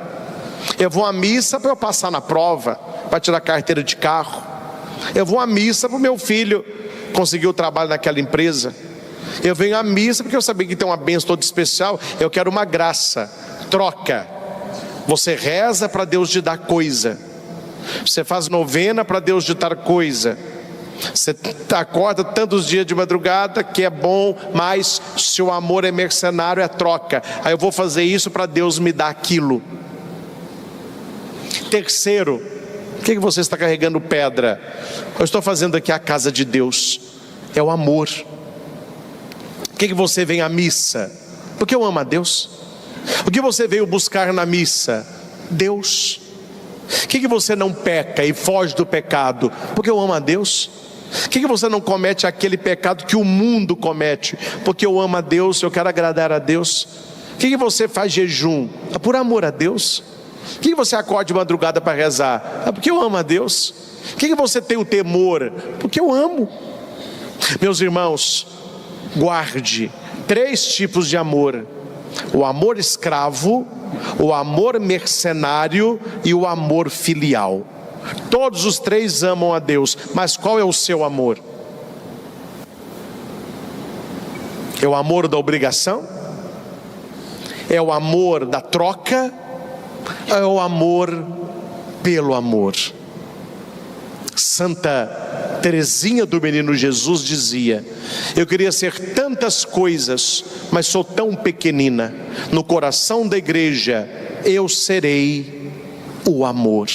Eu vou à missa para eu passar na prova, para tirar carteira de carro. Eu vou à missa para o meu filho conseguir o trabalho naquela empresa. Eu venho à missa porque eu sabia que tem uma bênção toda especial. Eu quero uma graça, troca. Você reza para Deus te dar coisa. Você faz novena para Deus te dar coisa. Você acorda tantos dias de madrugada que é bom, mas seu amor é mercenário, é troca. Eu vou fazer isso para Deus me dar aquilo. Terceiro, por que você está carregando pedra? Eu estou fazendo aqui a casa de Deus. É o amor. Por que você vem à missa? Porque eu amo a Deus. O que você veio buscar na missa? Deus. Por que você não peca e foge do pecado? Porque eu amo a Deus. Por que você não comete aquele pecado que o mundo comete? Porque eu amo a Deus, eu quero agradar a Deus. Por que você faz jejum? Por amor a Deus. Por que você acorda de madrugada para rezar? Porque eu amo a Deus. Por que você tem o temor? Porque eu amo. Meus irmãos, guarde 3 tipos de amor: o amor escravo, o amor mercenário e o amor filial. Todos os 3 amam a Deus, mas qual é o seu amor? É o amor da obrigação? É o amor da troca? É o amor pelo amor? Santa Teresinha do Menino Jesus dizia: eu queria ser tantas coisas, mas sou tão pequenina. No coração da igreja eu serei o amor.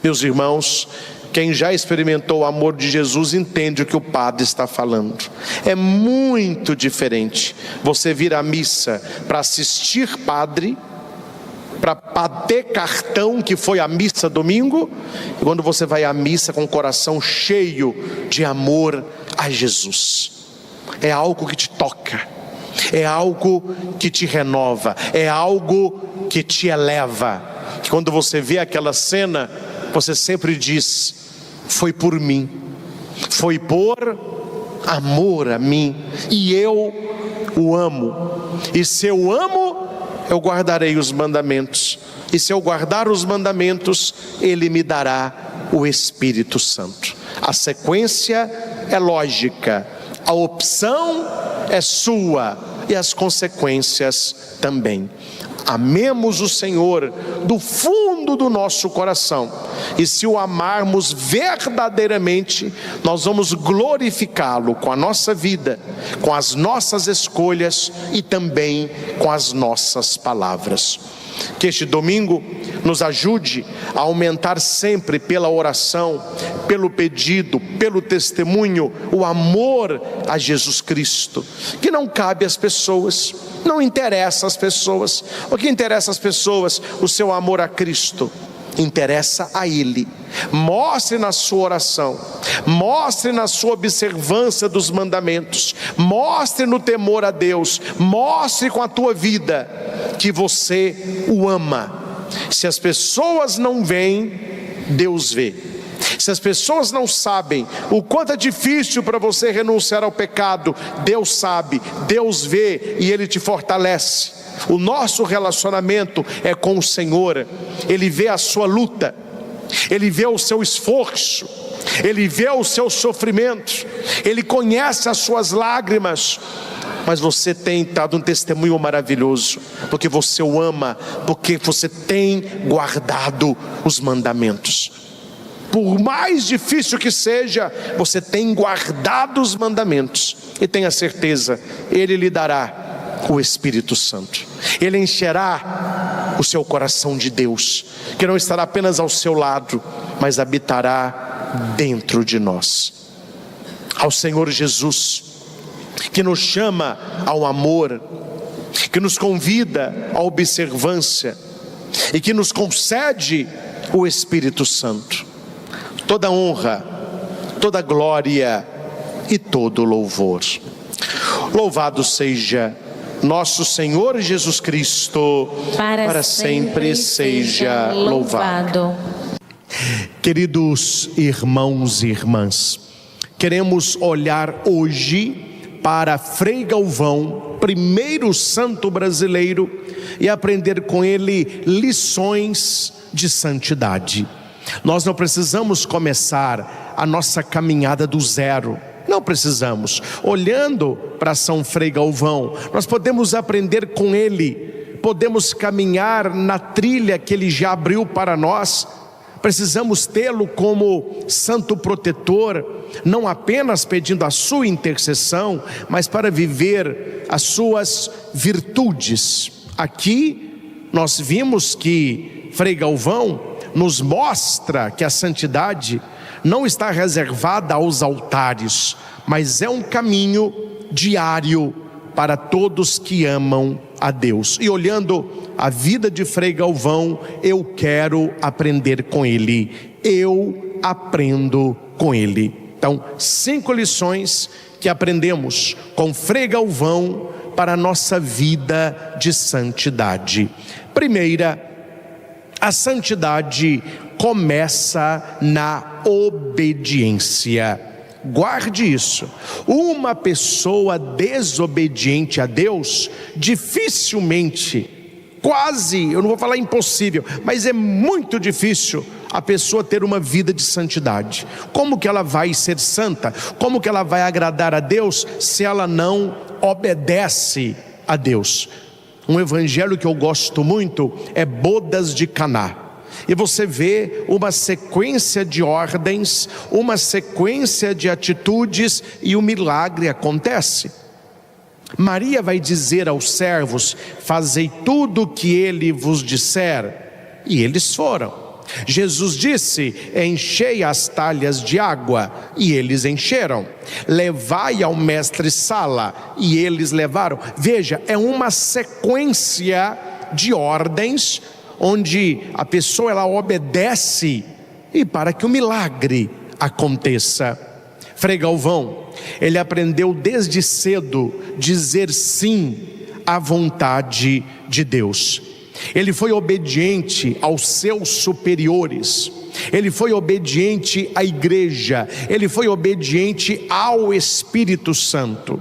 Meus irmãos, quem já experimentou o amor de Jesus entende o que o padre está falando. É muito diferente você vir à missa para assistir padre, para bater cartão que foi a missa domingo, e quando você vai à missa com o coração cheio de amor a Jesus. É algo que te toca, é algo que te renova, é algo que te eleva. Quando você vê aquela cena, você sempre diz: foi por mim, foi por amor a mim, e eu o amo. E se eu amo, eu guardarei os mandamentos. E se eu guardar os mandamentos, Ele me dará o Espírito Santo. A sequência é lógica, a opção é sua e as consequências também. Amemos o Senhor do fundo do nosso coração, e se o amarmos verdadeiramente, nós vamos glorificá-lo com a nossa vida, com as nossas escolhas e também com as nossas palavras. Que este domingo nos ajude a aumentar sempre pela oração, pelo pedido, pelo testemunho, o amor a Jesus Cristo, que não cabe às pessoas, não interessa às pessoas. O que interessa às pessoas? O seu amor a Cristo. Interessa a Ele. Mostre na sua oração, mostre na sua observância dos mandamentos, mostre no temor a Deus, mostre com a tua vida que você o ama. Se as pessoas não veem, Deus vê. Se as pessoas não sabem o quanto é difícil para você renunciar ao pecado, Deus sabe, Deus vê e Ele te fortalece. O nosso relacionamento é com o Senhor. Ele vê a sua luta, Ele vê o seu esforço, Ele vê o seu sofrimento, Ele conhece as suas lágrimas. mas você tem dado um testemunho maravilhoso, porque você o ama, porque você tem guardado os mandamentos. Por mais difícil que seja, você tem guardado os mandamentos, e tenha certeza, Ele lhe dará o Espírito Santo. Ele encherá o seu coração de Deus, que não estará apenas ao seu lado, mas habitará dentro de nós. Ao Senhor Jesus, que nos chama ao amor, que nos convida à observância e que nos concede o Espírito Santo, toda honra, toda glória e todo louvor. Louvado seja nosso Senhor Jesus Cristo, para sempre seja louvado. Queridos irmãos e irmãs, queremos olhar hoje para Frei Galvão, primeiro santo brasileiro, e aprender com ele lições de santidade. Nós não precisamos começar a nossa caminhada do zero, não precisamos. Olhando para São Frei Galvão, nós podemos aprender com ele, podemos caminhar na trilha que ele já abriu para nós. Precisamos tê-lo como santo protetor, não apenas pedindo a sua intercessão, mas para viver as suas virtudes. Aqui nós vimos que Frei Galvão nos mostra que a santidade não está reservada aos altares, mas é um caminho diário para todos que amam a Deus. E olhando a vida de Frei Galvão, eu quero aprender com ele, eu aprendo com ele. Então, 5 lições que aprendemos com Frei Galvão para a nossa vida de santidade. Primeira, a santidade começa na obediência. Guarde isso. Uma pessoa desobediente a Deus, dificilmente, quase, eu não vou falar impossível, mas é muito difícil a pessoa ter uma vida de santidade. Como que ela vai ser santa? Como que ela vai agradar a Deus se ela não obedece a Deus? Um evangelho que eu gosto muito é Bodas de Caná. E você vê uma sequência de ordens, uma sequência de atitudes, e o milagre acontece. Maria vai dizer aos servos: fazei tudo o que ele vos disser, e eles foram. Jesus disse: enchei as talhas de água, e eles encheram. Levai ao mestre Sala, e eles levaram. Veja, é uma sequência de ordens, onde a pessoa ela obedece, e para que o milagre aconteça. Frei Galvão, ele aprendeu desde cedo dizer sim à vontade de Deus. Ele foi obediente aos seus superiores, ele foi obediente à igreja, ele foi obediente ao Espírito Santo.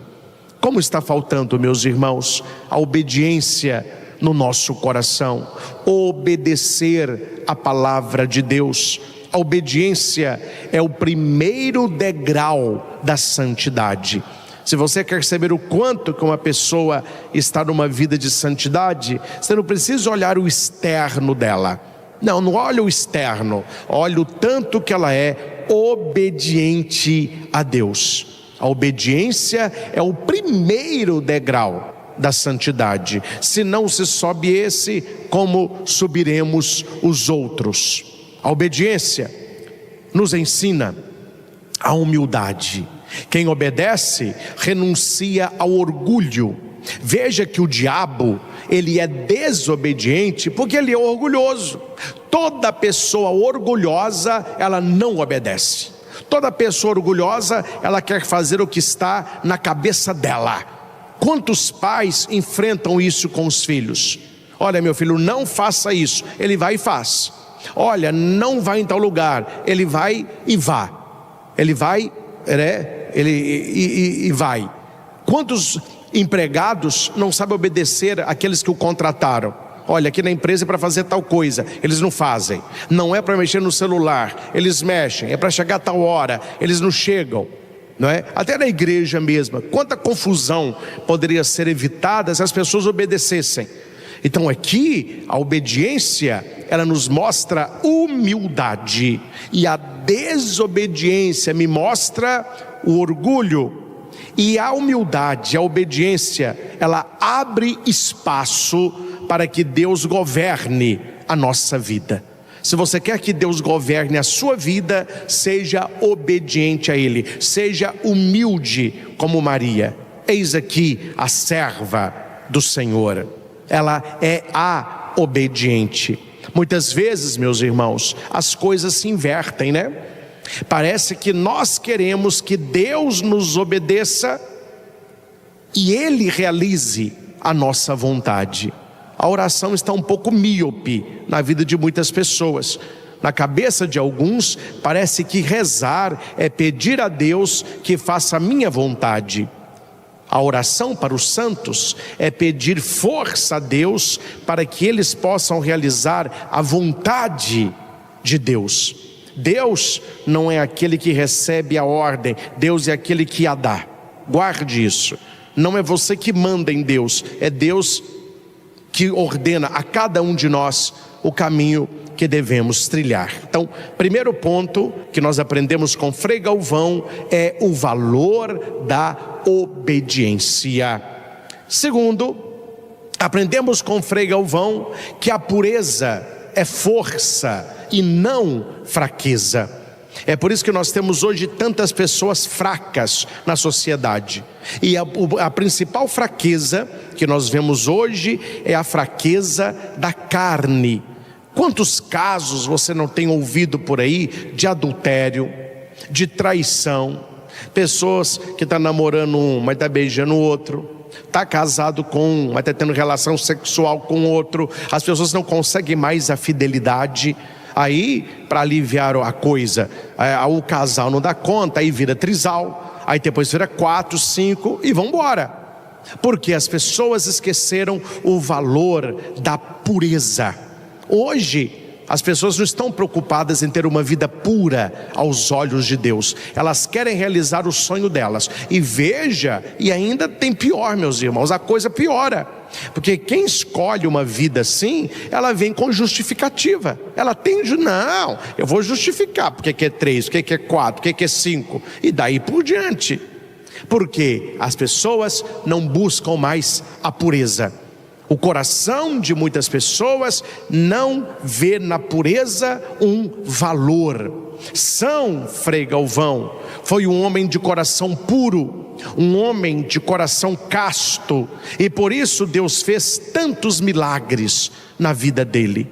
Como está faltando, meus irmãos, a obediência no nosso coração, obedecer a palavra de Deus. A obediência é o primeiro degrau da santidade. Se você quer saber o quanto que uma pessoa está numa vida de santidade, você não precisa olhar o externo dela. Não olha o externo, olha o tanto que ela é obediente a Deus. A obediência é o primeiro degrau da santidade. Se não se sobe esse, como subiremos os outros? A obediência nos ensina a humildade. Quem obedece renuncia ao orgulho. Veja que o diabo, ele é desobediente porque ele é orgulhoso. Toda pessoa orgulhosa, ela não obedece. Toda pessoa orgulhosa, ela quer fazer o que está na cabeça dela. Quantos pais enfrentam isso com os filhos? Olha, meu filho, não faça isso. Ele vai e faz. Olha, não vai em tal lugar. Ele vai e vá. Ele vai, e vai. Quantos empregados não sabem obedecer àqueles que o contrataram? Olha, aqui na empresa é para fazer tal coisa, eles não fazem. Não é para mexer no celular, eles mexem. É para chegar a tal hora, eles não chegam. não é? Até na igreja mesma, quanta confusão poderia ser evitada se as pessoas obedecessem. Então aqui, a obediência, ela nos mostra humildade, e a desobediência me mostra o orgulho. E a humildade, a obediência, ela abre espaço para que Deus governe a nossa vida. Se você quer que Deus governe a sua vida, seja obediente a Ele, seja humilde como Maria. Eis aqui a serva do Senhor, ela é a obediente. Muitas vezes, meus irmãos, as coisas se invertem, né? Parece que nós queremos que Deus nos obedeça e Ele realize a nossa vontade. A oração está um pouco míope na vida de muitas pessoas. Na cabeça de alguns, parece que rezar é pedir a Deus que faça a minha vontade. A oração para os santos é pedir força a Deus para que eles possam realizar a vontade de Deus. Deus não é aquele que recebe a ordem, Deus é aquele que a dá. Guarde isso. Não é você que manda em Deus, é Deus que ordena a cada um de nós o caminho que devemos trilhar. Então, primeiro ponto que nós aprendemos com Frei Galvão é o valor da obediência. Segundo, aprendemos com Frei Galvão que a pureza é força e não fraqueza. É por isso que nós temos hoje tantas pessoas fracas na sociedade. E a principal fraqueza que nós vemos hoje é a fraqueza da carne. Quantos casos você não tem ouvido por aí de adultério, de traição? Pessoas que estão namorando um, mas está beijando o outro. Está casado com um, mas está tendo relação sexual com outro. As pessoas não conseguem mais a fidelidade. Aí, para aliviar a coisa, o casal não dá conta, aí vira trisal, aí depois vira 4, 5 e vão embora. Porque as pessoas esqueceram o valor da pureza. Hoje, as pessoas não estão preocupadas em ter uma vida pura aos olhos de Deus. Elas querem realizar o sonho delas. E veja, e ainda tem pior, meus irmãos, a coisa piora. Porque quem escolhe uma vida assim, ela vem com justificativa. Ela tem, não, eu vou justificar porque que é 3, porque que é 4, porque que é 5. E daí por diante. Porque as pessoas não buscam mais a pureza. O coração de muitas pessoas não vê na pureza um valor. São Frei Galvão foi um homem de coração puro, um homem de coração casto, e por isso Deus fez tantos milagres na vida dele.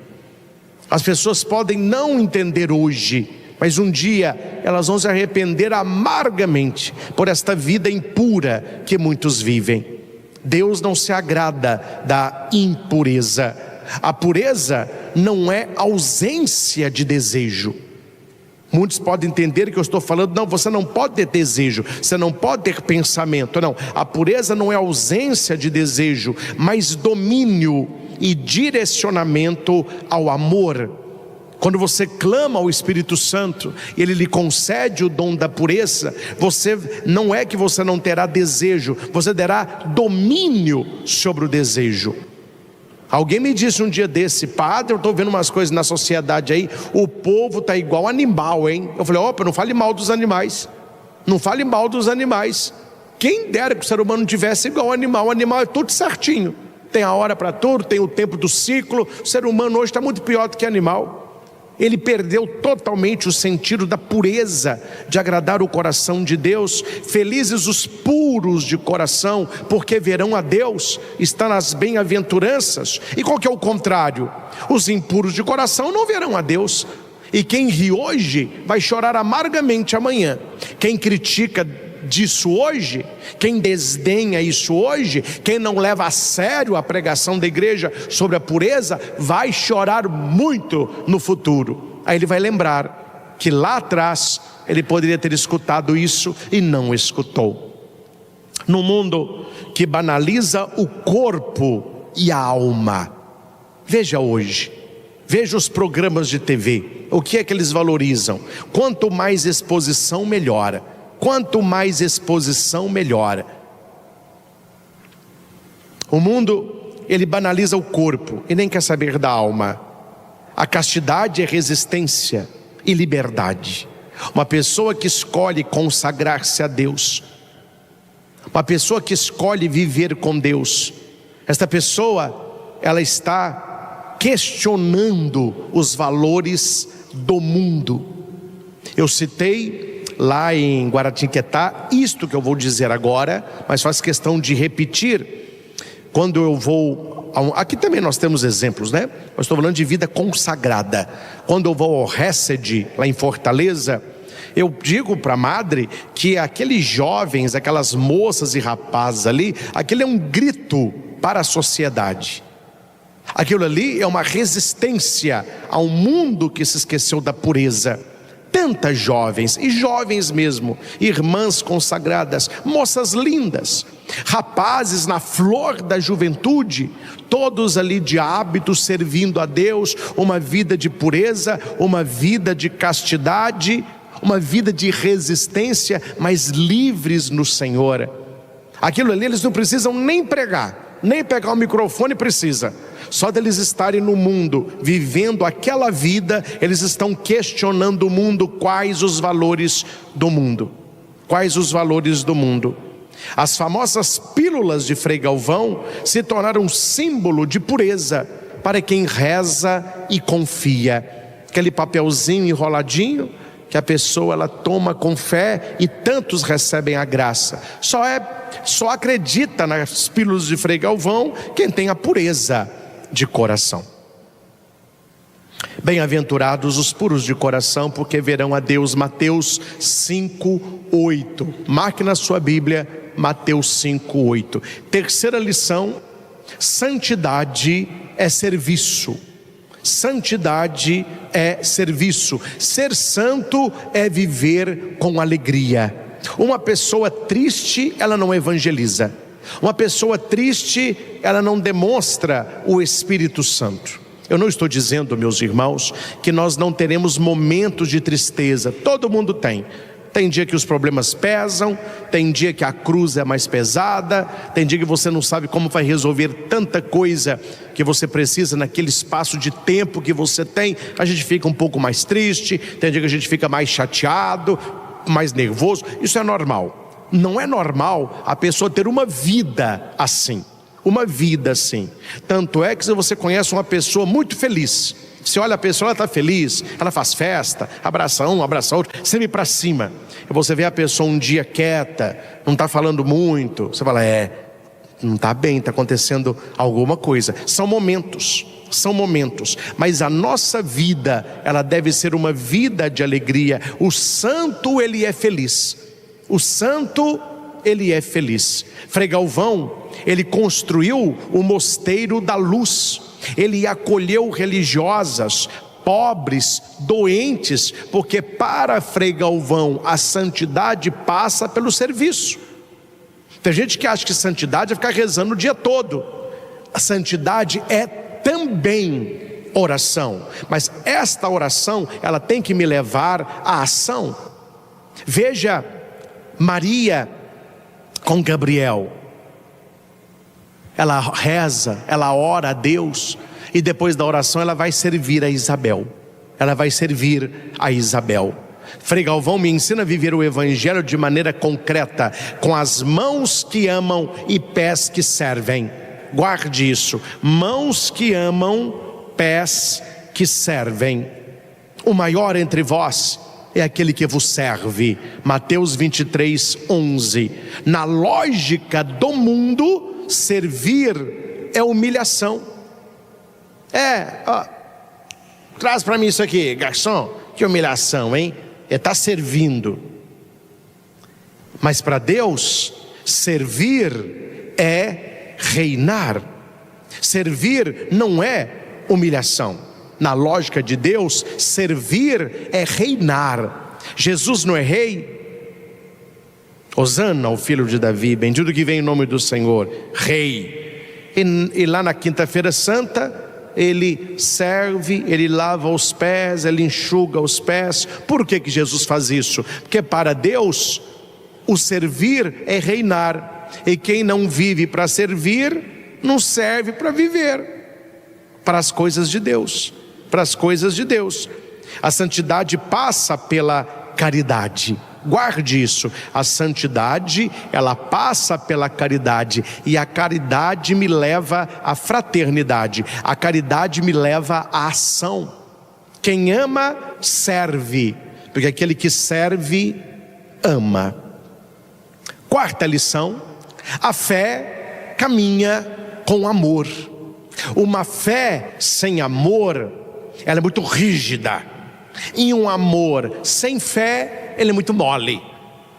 As pessoas podem não entender hoje, mas um dia elas vão se arrepender amargamente por esta vida impura que muitos vivem. Deus não se agrada da impureza. A pureza não é ausência de desejo. Muitos podem entender que eu estou falando, não, você não pode ter desejo, você não pode ter pensamento. Não, a pureza não é ausência de desejo, mas domínio e direcionamento ao amor. Quando você clama ao Espírito Santo, Ele lhe concede o dom da pureza, não é que você não terá desejo, você terá domínio sobre o desejo. Alguém me disse um dia desse, padre, eu estou vendo umas coisas na sociedade aí, o povo está igual animal, hein? Eu falei, opa, não fale mal dos animais, não fale mal dos animais. Quem dera que o ser humano tivesse igual animal, o animal é tudo certinho, tem a hora para tudo, tem o tempo do ciclo. O ser humano hoje está muito pior do que animal. Ele perdeu totalmente o sentido da pureza, de agradar o coração de Deus. Felizes os puros de coração, porque verão a Deus. Está nas bem-aventuranças. E qual que é o contrário? Os impuros de coração não verão a Deus. E quem ri hoje vai chorar amargamente amanhã. Quem critica disso hoje, quem desdenha isso hoje, quem não leva a sério a pregação da igreja sobre a pureza, vai chorar muito no futuro. Aí ele vai lembrar que lá atrás ele poderia ter escutado isso e não escutou. No mundo que banaliza o corpo e a alma, veja hoje, veja os programas de TV, o que é que eles valorizam? Quanto mais exposição, melhor. Quanto mais exposição, melhor. O mundo, ele banaliza o corpo e nem quer saber da alma. A castidade é resistência e liberdade. Uma pessoa que escolhe consagrar-se a Deus, uma pessoa que escolhe viver com Deus, esta pessoa, ela está questionando os valores do mundo. Eu citei lá em Guaratinguetá isto que eu vou dizer agora, mas faz questão de repetir. Quando eu vou, aqui também nós temos exemplos, né? Eu estou falando de vida consagrada. Quando eu vou ao Hesed, lá em Fortaleza, eu digo para a madre que aqueles jovens, aquelas moças e rapazes ali, aquele é um grito para a sociedade. Aquilo ali é uma resistência ao mundo que se esqueceu da pureza. Tantas jovens, e jovens mesmo, irmãs consagradas, moças lindas, rapazes na flor da juventude, todos ali de hábitos servindo a Deus, uma vida de pureza, uma vida de castidade, uma vida de resistência, mas livres no Senhor. Aquilo ali eles não precisam nem pregar, nem pegar o microfone precisa. Só deles estarem no mundo, vivendo aquela vida, eles estão questionando o mundo. Quais os valores do mundo? Quais os valores do mundo? As famosas pílulas de Frei Galvão se tornaram um símbolo de pureza para quem reza e confia. Aquele papelzinho enroladinho que a pessoa ela toma com fé e tantos recebem a graça. Só acredita nas pílulas de Frei Galvão quem tem a pureza de coração. Bem-aventurados os puros de coração, porque verão a Deus. Mateus 5:8. Marque na sua Bíblia, Mateus 5:8. Terceira lição: santidade é serviço. Santidade é serviço. Ser santo é viver com alegria. Uma pessoa triste, ela não evangeliza. Uma pessoa triste, ela não demonstra o Espírito Santo. Eu não estou dizendo, meus irmãos, que nós não teremos momentos de tristeza. Todo mundo tem. Tem dia que os problemas pesam, tem dia que a cruz é mais pesada, tem dia que você não sabe como vai resolver tanta coisa que você precisa naquele espaço de tempo que você tem. A gente fica um pouco mais triste, tem dia que a gente fica mais chateado, mais nervoso. Isso é normal. Não é normal a pessoa ter uma vida assim. Uma vida assim. Tanto é que se você conhece uma pessoa muito feliz, você olha a pessoa, ela está feliz, ela faz festa, abraça um, abraça outro, sempre para cima. E você vê a pessoa um dia quieta, não está falando muito, você fala, não está bem, está acontecendo alguma coisa. São momentos, mas a nossa vida, ela deve ser uma vida de alegria. O santo, ele é feliz. O santo, ele é feliz. Frei Galvão, ele construiu o mosteiro da luz. Ele acolheu religiosas, pobres, doentes, porque para Frei Galvão a santidade passa pelo serviço. Tem gente que acha que santidade é ficar rezando o dia todo. A santidade é também oração, mas esta oração, ela tem que me levar à ação. Veja Maria com Gabriel. Ela reza, ela ora a Deus, e depois da oração ela vai servir a Isabel. Frei Galvão me ensina a viver o Evangelho de maneira concreta, com as mãos que amam e pés que servem. Guarde isso: mãos que amam, pés que servem. O maior entre vós é aquele que vos serve. Mateus 23:11. Na lógica do mundo, servir é humilhação. Traz para mim isso aqui, garçom. Que humilhação, hein? Está servindo. Mas para Deus, servir é reinar. Servir não é humilhação. Na lógica de Deus, servir é reinar. Jesus não é rei? Hosana ao filho de Davi, bendito que vem em nome do Senhor, rei. E lá na quinta-feira santa, ele serve, ele lava os pés, ele enxuga os pés. Por que Jesus faz isso? Porque para Deus O servir é reinar, e quem não vive para servir, não serve para viver, para as coisas de Deus, para as coisas de Deus. A santidade passa pela caridade. Guarde isso, a santidade, ela passa pela caridade, e a caridade me leva à fraternidade, a caridade me leva à ação. Quem ama, serve, porque aquele que serve, ama. Quarta lição, a fé caminha com amor. Uma fé sem amor, ela é muito rígida, e um amor sem fé, ele é muito mole.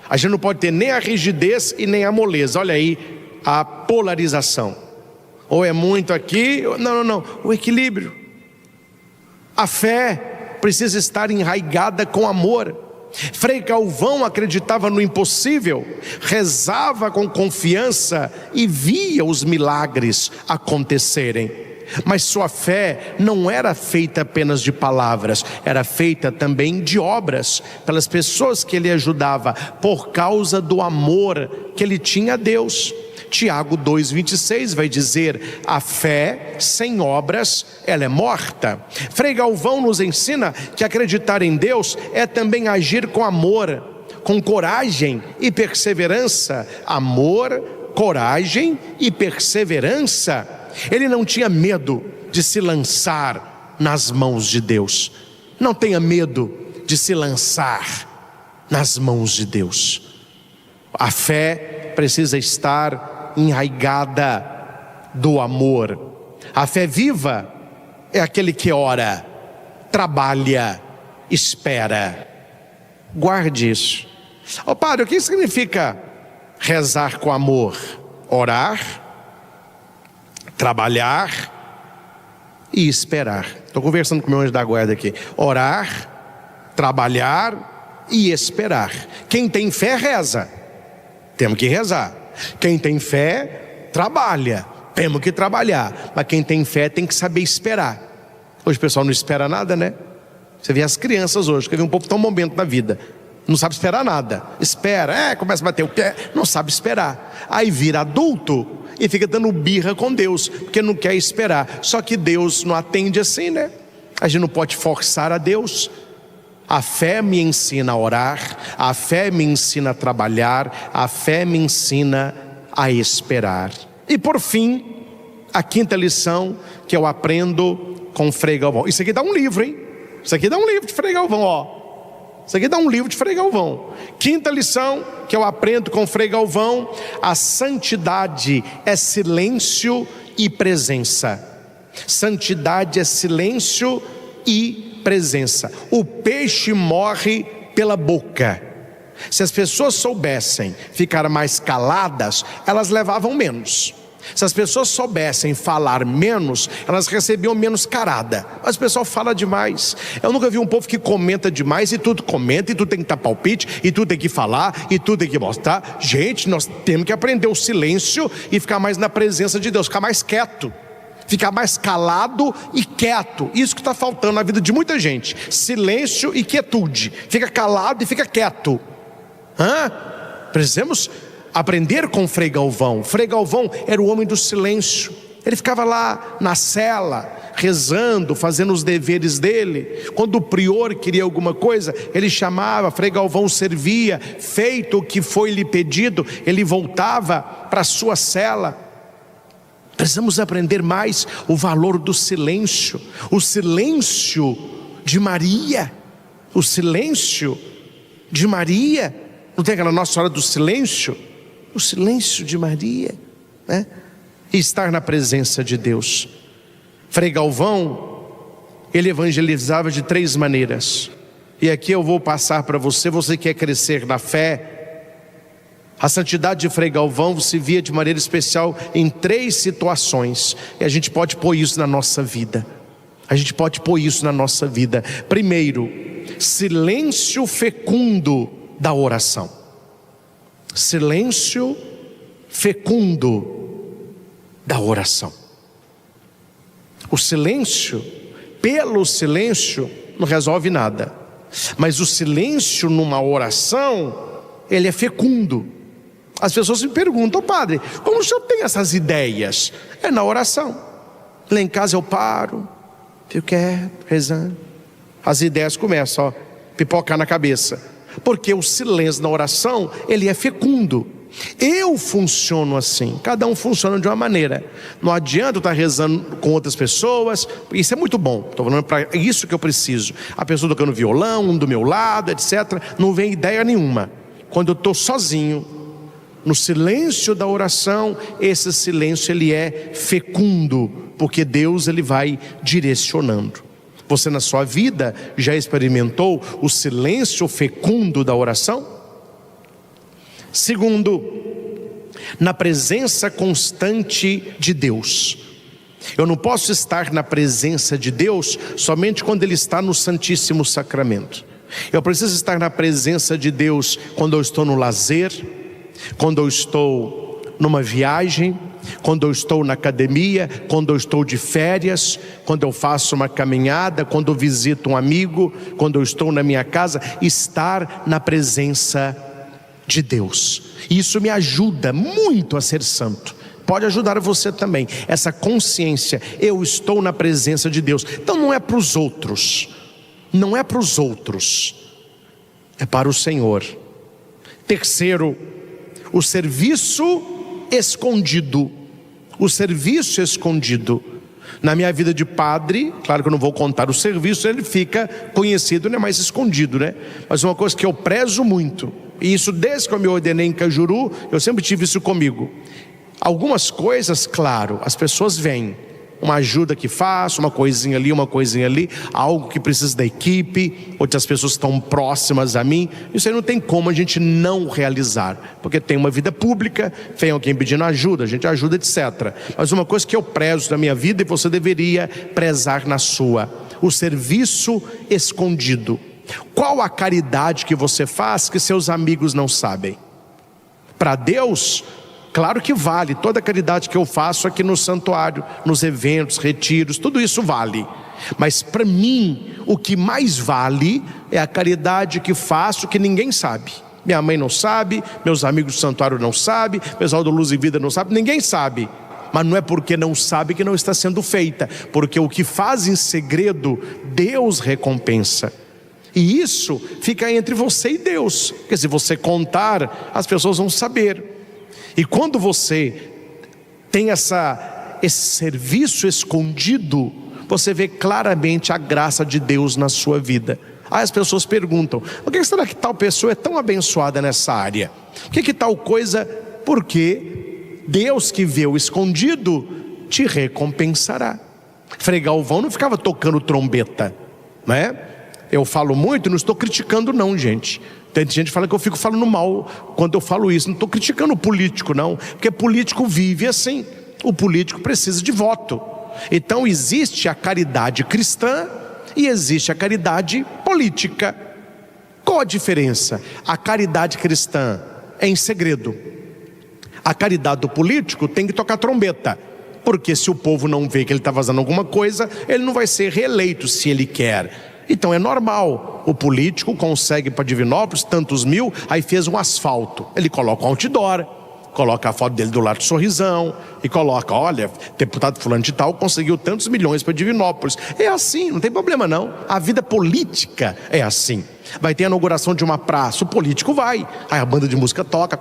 A gente não pode ter nem a rigidez e nem a moleza. Olha aí a polarização, ou é muito aqui, não, o equilíbrio. A fé precisa estar enraigada com amor. Frei Galvão acreditava no impossível, rezava com confiança e via os milagres acontecerem. Mas sua fé não era feita apenas de palavras, era feita também de obras, pelas pessoas que ele ajudava, por causa do amor que ele tinha a Deus. Tiago 2,26 vai dizer: a fé sem obras, ela é morta. Frei Galvão nos ensina que acreditar em Deus é também agir com amor, com coragem e perseverança. Amor, coragem e perseverança. Ele não tinha medo de se lançar nas mãos de Deus. Não tenha medo de se lançar nas mãos de Deus. A fé precisa estar enraigada do amor. A fé viva é aquele que ora, trabalha, espera. Guarde isso. Padre, o que significa rezar com amor? Orar, trabalhar e esperar. Estou conversando com o meu anjo da guarda aqui. Orar, trabalhar e esperar. Quem tem fé reza, temos que rezar. Quem tem fé trabalha, temos que trabalhar. Mas quem tem fé tem que saber esperar. Hoje o pessoal não espera nada, né? Você vê as crianças hoje, que vê um povo tão momento na vida, não sabe esperar nada. Espera, começa a bater o pé, não sabe esperar. Aí vira adulto e fica dando birra com Deus, porque não quer esperar. Só que Deus não atende assim, né? A gente não pode forçar a Deus. A fé me ensina a orar, a fé me ensina a trabalhar, a fé me ensina a esperar. E por fim, a quinta lição que eu aprendo com Frei Galvão. Isso aqui dá um livro, hein? Isso aqui dá um livro de Frei Galvão, ó. Isso aqui dá um livro de Frei Galvão. Quinta lição que eu aprendo com Frei Galvão: a santidade é silêncio e presença. Santidade é silêncio e presença. O peixe morre pela boca. Se as pessoas soubessem ficar mais caladas, elas levavam menos. Se as pessoas soubessem falar menos, elas recebiam menos carada. Mas o pessoal fala demais. Eu nunca vi um povo que comenta demais, e tudo comenta, e tudo tem que dar palpite, e tudo tem que falar, e tudo tem que mostrar. Gente, nós temos que aprender o silêncio e ficar mais na presença de Deus, ficar mais quieto, ficar mais calado e quieto. Isso que está faltando na vida de muita gente: silêncio e quietude. Fica calado e fica quieto. Precisamos aprender com Frei Galvão. Frei Galvão era o homem do silêncio. Ele ficava lá na cela, rezando, fazendo os deveres dele. Quando o prior queria alguma coisa, ele chamava, Frei Galvão servia. Feito o que foi lhe pedido, ele voltava para a sua cela. Precisamos aprender mais o valor do silêncio. O silêncio de Maria. O silêncio de Maria. Não tem aquela Nossa Senhora do Silêncio? O silêncio de Maria, né? E estar na presença de Deus. Frei Galvão, ele evangelizava de 3 maneiras. E aqui eu vou passar para você. Você quer crescer na fé? A santidade de Frei Galvão se via de maneira especial em 3 situações. E a gente pode pôr isso na nossa vida. A gente pode pôr isso na nossa vida. Primeiro, silêncio fecundo da oração. Silêncio fecundo da oração. O silêncio, pelo silêncio, não resolve nada. Mas o silêncio numa oração, ele é fecundo. As pessoas me perguntam: padre, como o senhor tem essas ideias? É na oração. Lá em casa eu paro, fico quieto, rezando. As ideias começam a pipocar na cabeça, porque o silêncio na oração, ele é fecundo. Eu funciono assim, cada um funciona de uma maneira. Não adianta eu estar rezando com outras pessoas, isso é muito bom, estou falando para isso que eu preciso. A pessoa tocando violão, um do meu lado, etc. Não vem ideia nenhuma. Quando eu estou sozinho, no silêncio da oração, esse silêncio ele é fecundo, porque Deus ele vai direcionando. Você na sua vida já experimentou o silêncio fecundo da oração? Segundo, na presença constante de Deus. Eu não posso estar na presença de Deus somente quando Ele está no Santíssimo Sacramento. Eu preciso estar na presença de Deus quando eu estou no lazer, quando eu estou numa viagem, quando eu estou na academia, quando eu estou de férias, quando eu faço uma caminhada, quando eu visito um amigo, quando eu estou na minha casa. Estar na presença de Deus, isso me ajuda muito a ser santo. Pode ajudar você também, essa consciência, eu estou na presença de Deus. Então não é para os outros, não é para os outros, é para o Senhor. Terceiro, o serviço escondido. O serviço escondido. Na minha vida de padre, claro que eu não vou contar o serviço, ele fica conhecido, não é mais escondido, né? Mas uma coisa que eu prezo muito, e isso desde que eu me ordenei em Cajuru, eu sempre tive isso comigo. Algumas coisas, claro, as pessoas veem, uma ajuda que faço, uma coisinha ali, algo que precisa da equipe, outras pessoas estão próximas a mim. Isso aí não tem como a gente não realizar, porque tem uma vida pública, vem alguém pedindo ajuda, a gente ajuda, etc. Mas uma coisa que eu prezo na minha vida, e você deveria prezar na sua: o serviço escondido. Qual a caridade que você faz que seus amigos não sabem? Para Deus, claro que vale, toda a caridade que eu faço aqui no santuário, nos eventos, retiros, tudo isso vale. Mas para mim, o que mais vale é a caridade que faço que ninguém sabe. Minha mãe não sabe, meus amigos do santuário não sabem, o pessoal do Luz e Vida não sabe, ninguém sabe. Mas não é porque não sabe que não está sendo feita, porque o que faz em segredo, Deus recompensa. E isso fica entre você e Deus, porque se você contar, as pessoas vão saber. E quando você tem esse serviço escondido, você vê claramente a graça de Deus na sua vida. Aí as pessoas perguntam: por que será que tal pessoa é tão abençoada nessa área? Por que tal coisa? Porque Deus que vê o escondido te recompensará. Frei Galvão não ficava tocando trombeta, né? Eu falo muito, não estou criticando não, gente. Tem gente que fala que eu fico falando mal quando eu falo isso. Não estou criticando o político não, porque político vive assim. O político precisa de voto. Então existe a caridade cristã e existe a caridade política. Qual a diferença? A caridade cristã é em segredo. A caridade do político tem que tocar trombeta, porque se o povo não vê que ele está fazendo alguma coisa, ele não vai ser reeleito se ele quer. Então é normal, o político consegue para Divinópolis tantos mil, aí fez um asfalto, ele coloca um outdoor, coloca a foto dele do lado do sorrisão e coloca: olha, deputado fulano de tal conseguiu tantos milhões para Divinópolis. É assim, não tem problema não. A vida política é assim. Vai ter a inauguração de uma praça, o político vai, aí a banda de música toca,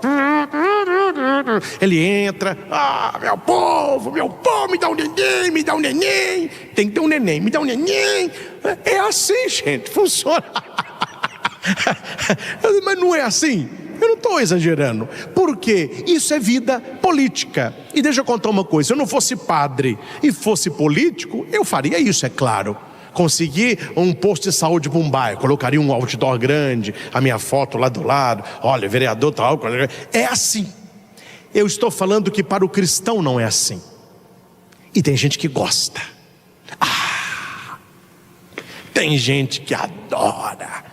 ele entra: ah, meu povo, me dá um neném, tem que ter um neném, me dá um neném. É assim, gente, funciona. Mas não é assim. Eu não estou exagerando, porque isso é vida política. E deixa eu contar uma coisa: se eu não fosse padre e fosse político, eu faria isso, é claro. Consegui um posto de saúde para um bairro, colocaria um outdoor grande, a minha foto lá do lado, olha, vereador tal. É assim. Eu estou falando que para o cristão não é assim. E tem gente que gosta. Tem gente que adora.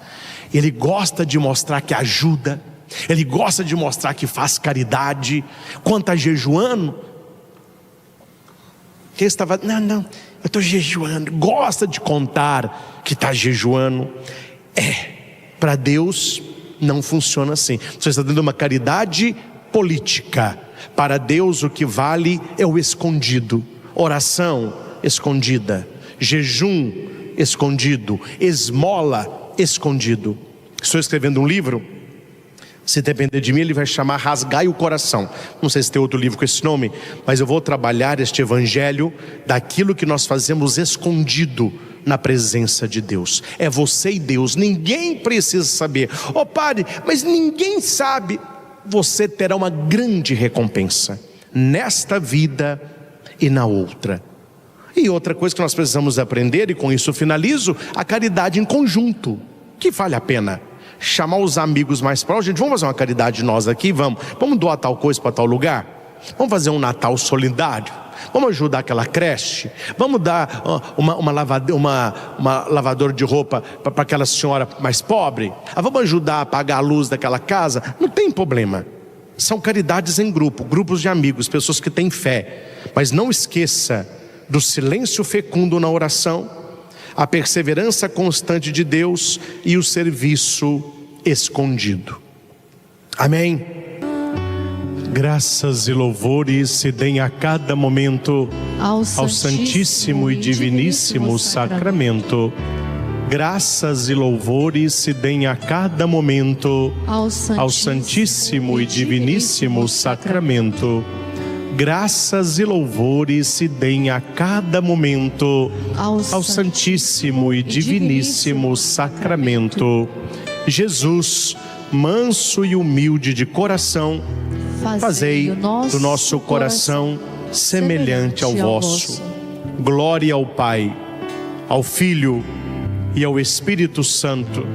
Ele gosta de mostrar que ajuda, ele gosta de mostrar que faz caridade. Quanto a jejuando, quem estava, não, eu estou jejuando, gosta de contar que está jejuando. Para Deus Não funciona assim. Você está dando uma caridade política. Para Deus o que vale é o escondido. Oração escondida, jejum escondido, esmola escondido. Estou escrevendo um livro, se depender de mim ele vai chamar Rasgai o Coração. Não sei se tem outro livro com esse nome, mas eu vou trabalhar este evangelho daquilo que nós fazemos escondido na presença de Deus. É você e Deus, ninguém precisa saber. Oh padre, mas ninguém sabe. Você terá uma grande recompensa nesta vida e na outra. E outra coisa que nós precisamos aprender, e com isso eu finalizo, a caridade em conjunto, que vale a pena. Chamar os amigos mais próximos, gente, vamos fazer uma caridade nós aqui, vamos doar tal coisa para tal lugar, vamos fazer um Natal solidário, vamos ajudar aquela creche, vamos dar uma lavadora de roupa para aquela senhora mais pobre, vamos ajudar a pagar a luz daquela casa. Não tem problema, são caridades em grupo, grupos de amigos, pessoas que têm fé. Mas não esqueça do silêncio fecundo na oração, a perseverança constante de Deus e o serviço escondido. Amém? Graças e louvores se deem a cada momento ao Santíssimo e Diviníssimo Sacramento. Graças e louvores se deem a cada momento ao Santíssimo e Diviníssimo Sacramento. Graças e louvores se deem a cada momento ao Santíssimo e Diviníssimo Sacramento. Jesus, manso e humilde de coração, fazei do nosso coração semelhante ao vosso. Glória ao Pai, ao Filho e ao Espírito Santo,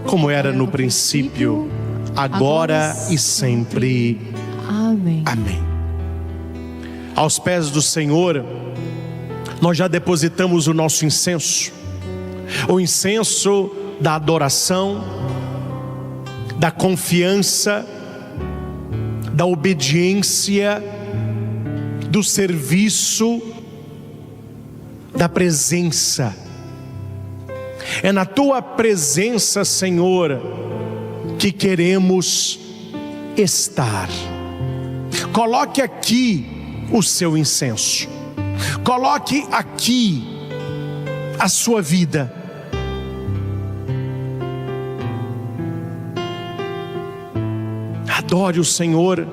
como era no princípio, agora e sempre. Amém. Amém. Aos pés do Senhor, nós já depositamos o nosso incenso, o incenso da adoração, da confiança, da obediência, do serviço, da presença. É na tua presença, Senhor, que queremos estar. Coloque aqui o seu incenso, coloque aqui a sua vida. Adore o Senhor.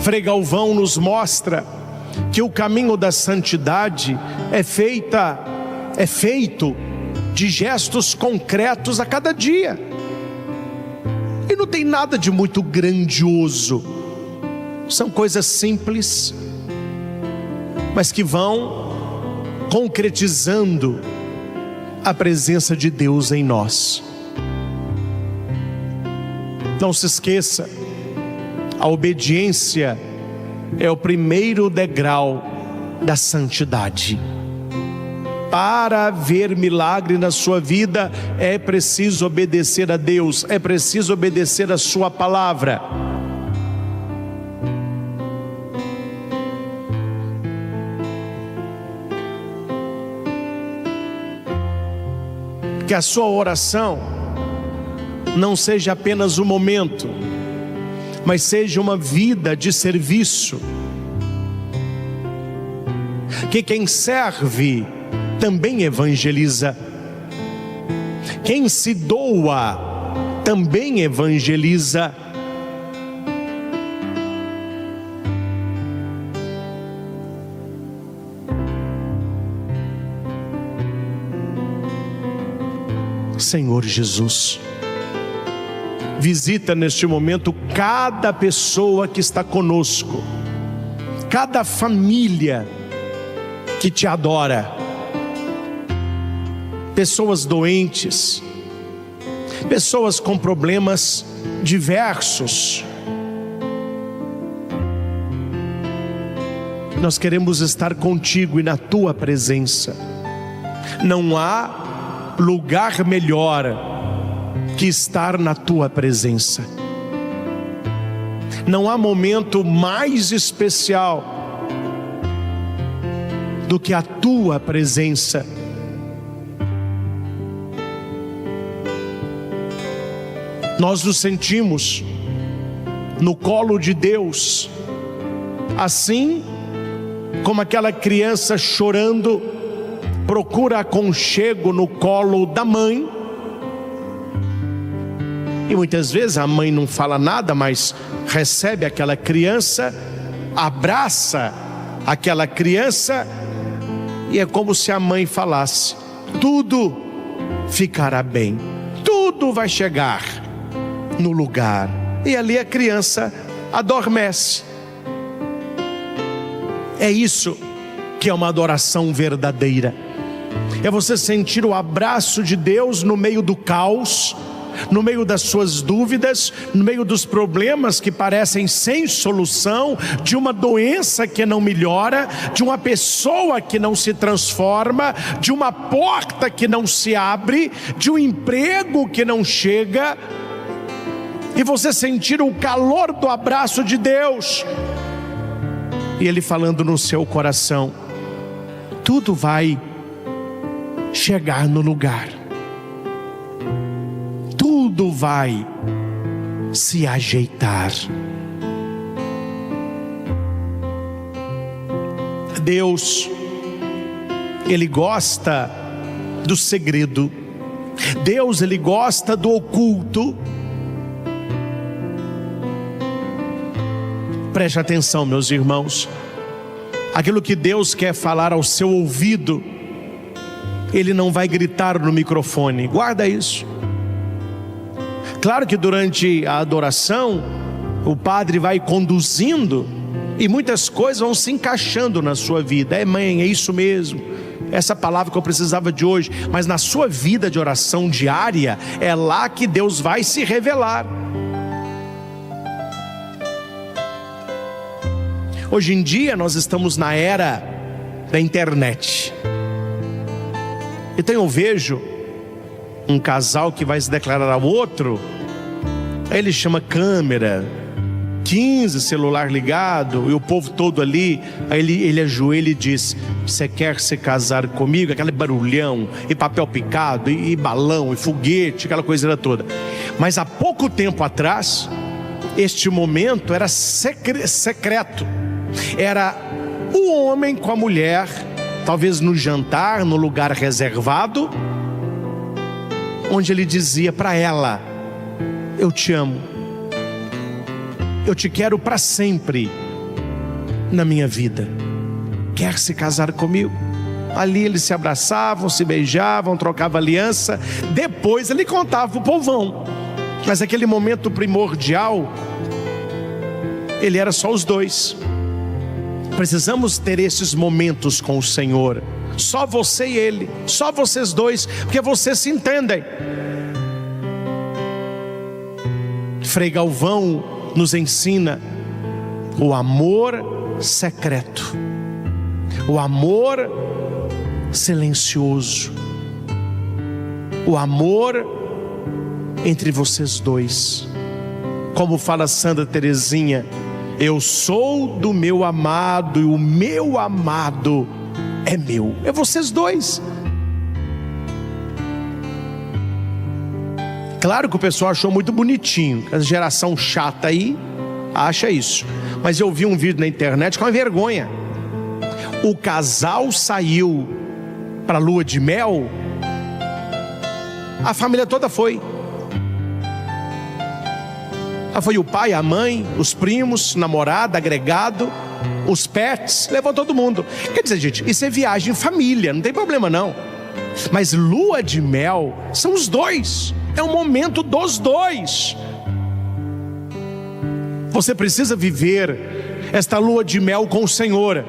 Frei Galvão nos mostra que o caminho da santidade é feito de gestos concretos a cada dia. E não tem nada de muito grandioso, são coisas simples, mas que vão concretizando a presença de Deus em nós. Não se esqueça, a obediência é o primeiro degrau da santidade. Para ver milagre na sua vida, é preciso obedecer a Deus, é preciso obedecer a sua palavra. Que a sua oração não seja apenas um momento, mas seja uma vida de serviço. Que quem serve também evangeliza. Quem se doa também evangeliza. Senhor Jesus, visita neste momento cada pessoa que está conosco, cada família que te adora, pessoas doentes, pessoas com problemas diversos. Nós queremos estar contigo e na tua presença. Não há lugar melhor que estar na tua presença. Não há momento mais especial do que a tua presença. Nós nos sentimos no colo de Deus, assim como aquela criança chorando procura aconchego no colo da mãe. E muitas vezes a mãe não fala nada, mas recebe aquela criança, abraça aquela criança, e é como se a mãe falasse: tudo ficará bem, tudo vai chegar no lugar. E ali a criança adormece. É isso que é uma adoração verdadeira. É você sentir o abraço de Deus no meio do caos, no meio das suas dúvidas, no meio dos problemas que parecem sem solução, de uma doença que não melhora, de uma pessoa que não se transforma, de uma porta que não se abre, de um emprego que não chega, e você sentir o calor do abraço de Deus, e Ele falando no seu coração: tudo vai chegar no lugar, tudo vai se ajeitar. Deus, Ele gosta do segredo. Deus, Ele gosta do oculto. Preste atenção, meus irmãos. Aquilo que Deus quer falar ao seu ouvido, Ele não vai gritar no microfone. Guarda isso. Claro que durante a adoração, o padre vai conduzindo, e muitas coisas vão se encaixando na sua vida. É, mãe, é isso mesmo, essa palavra que eu precisava de hoje. Mas na sua vida de oração diária, é lá que Deus vai se revelar. Hoje em dia nós estamos na era da internet. Então eu vejo um casal que vai se declarar ao outro, aí ele chama câmera, 15 celular ligado, e o povo todo ali, aí ele ajoelha e diz: você quer se casar comigo? Aquele barulhão, e papel picado, e balão, e foguete, aquela coisa toda. Mas há pouco tempo atrás, este momento era secreto. Era o homem com a mulher, talvez no jantar, no lugar reservado, onde ele dizia para ela: eu te amo, eu te quero para sempre na minha vida, quer se casar comigo? Ali eles se abraçavam, se beijavam, trocavam aliança. Depois ele contava para o povão, mas aquele momento primordial, ele era só os dois. Precisamos ter esses momentos com o Senhor, só você e Ele, só vocês dois, porque vocês se entendem. Frei Galvão nos ensina o amor secreto, o amor silencioso, o amor entre vocês dois. Como fala Santa Teresinha: eu sou do meu amado e o meu amado é meu. É vocês dois. Claro que o pessoal achou muito bonitinho, a geração chata aí acha isso, mas eu vi um vídeo na internet com uma vergonha. O casal saiu para a lua de mel, a família toda foi. Foi o pai, a mãe, os primos, namorada, agregado, os pets, levou todo mundo. Quer dizer, gente, isso é viagem em família, não tem problema não. Mas lua de mel são os dois, é o momento dos dois. Você precisa viver esta lua de mel com o Senhor,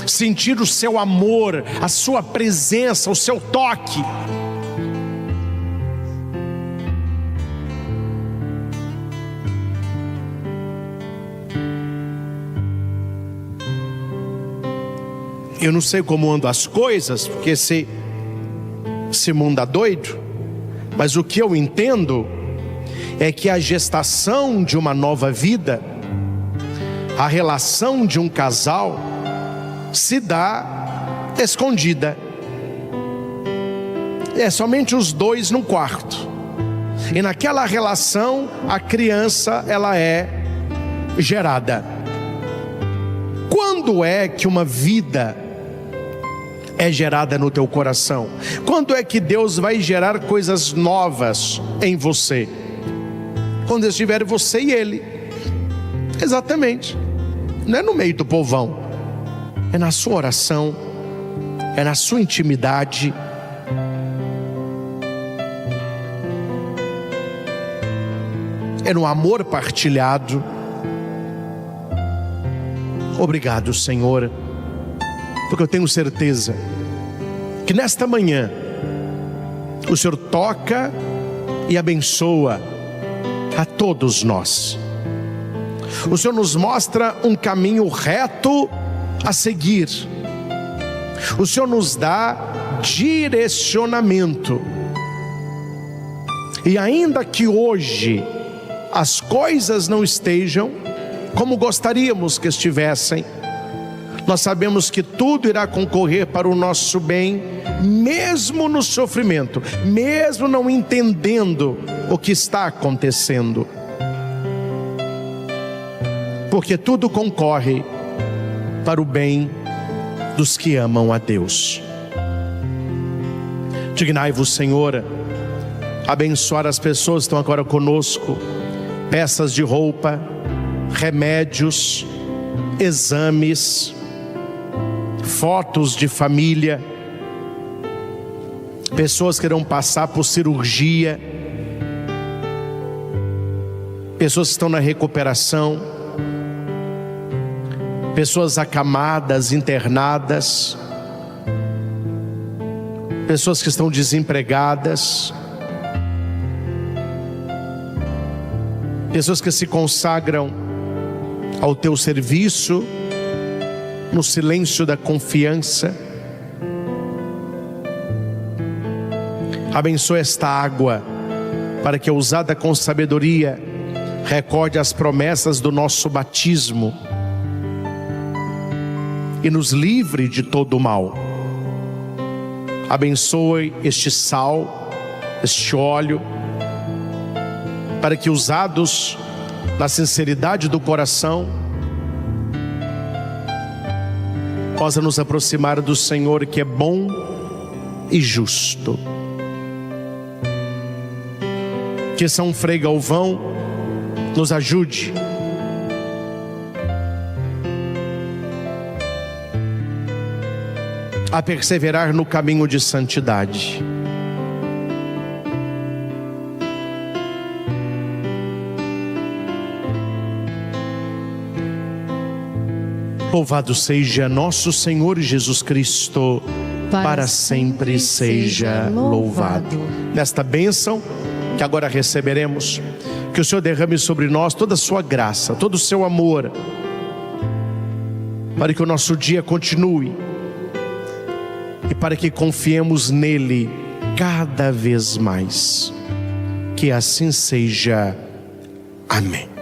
sentir o seu amor, a sua presença, o seu toque. Eu não sei como andam as coisas, porque esse mundo é doido, mas o que eu entendo é que a gestação de uma nova vida, a relação de um casal, se dá escondida. É somente os dois num quarto. E naquela relação, a criança, ela é gerada. Quando é que uma vida é gerada no teu coração? Quando é que Deus vai gerar coisas novas em você? Quando estiver você e Ele. Exatamente. Não é no meio do povão, é na sua oração, é na sua intimidade. É no amor partilhado. Obrigado, Senhor, porque eu tenho certeza que nesta manhã o Senhor toca e abençoa a todos nós. O Senhor nos mostra um caminho reto a seguir. O Senhor nos dá direcionamento. E ainda que hoje as coisas não estejam como gostaríamos que estivessem, nós sabemos que tudo irá concorrer para o nosso bem, mesmo no sofrimento, mesmo não entendendo o que está acontecendo, porque tudo concorre para o bem dos que amam a Deus. Dignai-vos, Senhor, abençoar as pessoas que estão agora conosco, peças de roupa, remédios, exames, fotos de família, pessoas que irão passar por cirurgia, pessoas que estão na recuperação, pessoas acamadas, internadas, pessoas que estão desempregadas, pessoas que se consagram ao teu serviço, no silêncio da confiança. Abençoa esta água, para que, usada com sabedoria, recorde as promessas do nosso batismo e nos livre de todo o mal. Abençoe este sal, este óleo, para que, usados na sinceridade do coração, possa nos aproximar do Senhor, que é bom e justo. Que São Frei Galvão nos ajude a perseverar no caminho de santidade. Louvado seja nosso Senhor Jesus Cristo, para sempre seja louvado. Nesta bênção que agora receberemos, que o Senhor derrame sobre nós toda a sua graça, todo o seu amor, para que o nosso dia continue e para que confiemos nele cada vez mais. Que assim seja. Amém.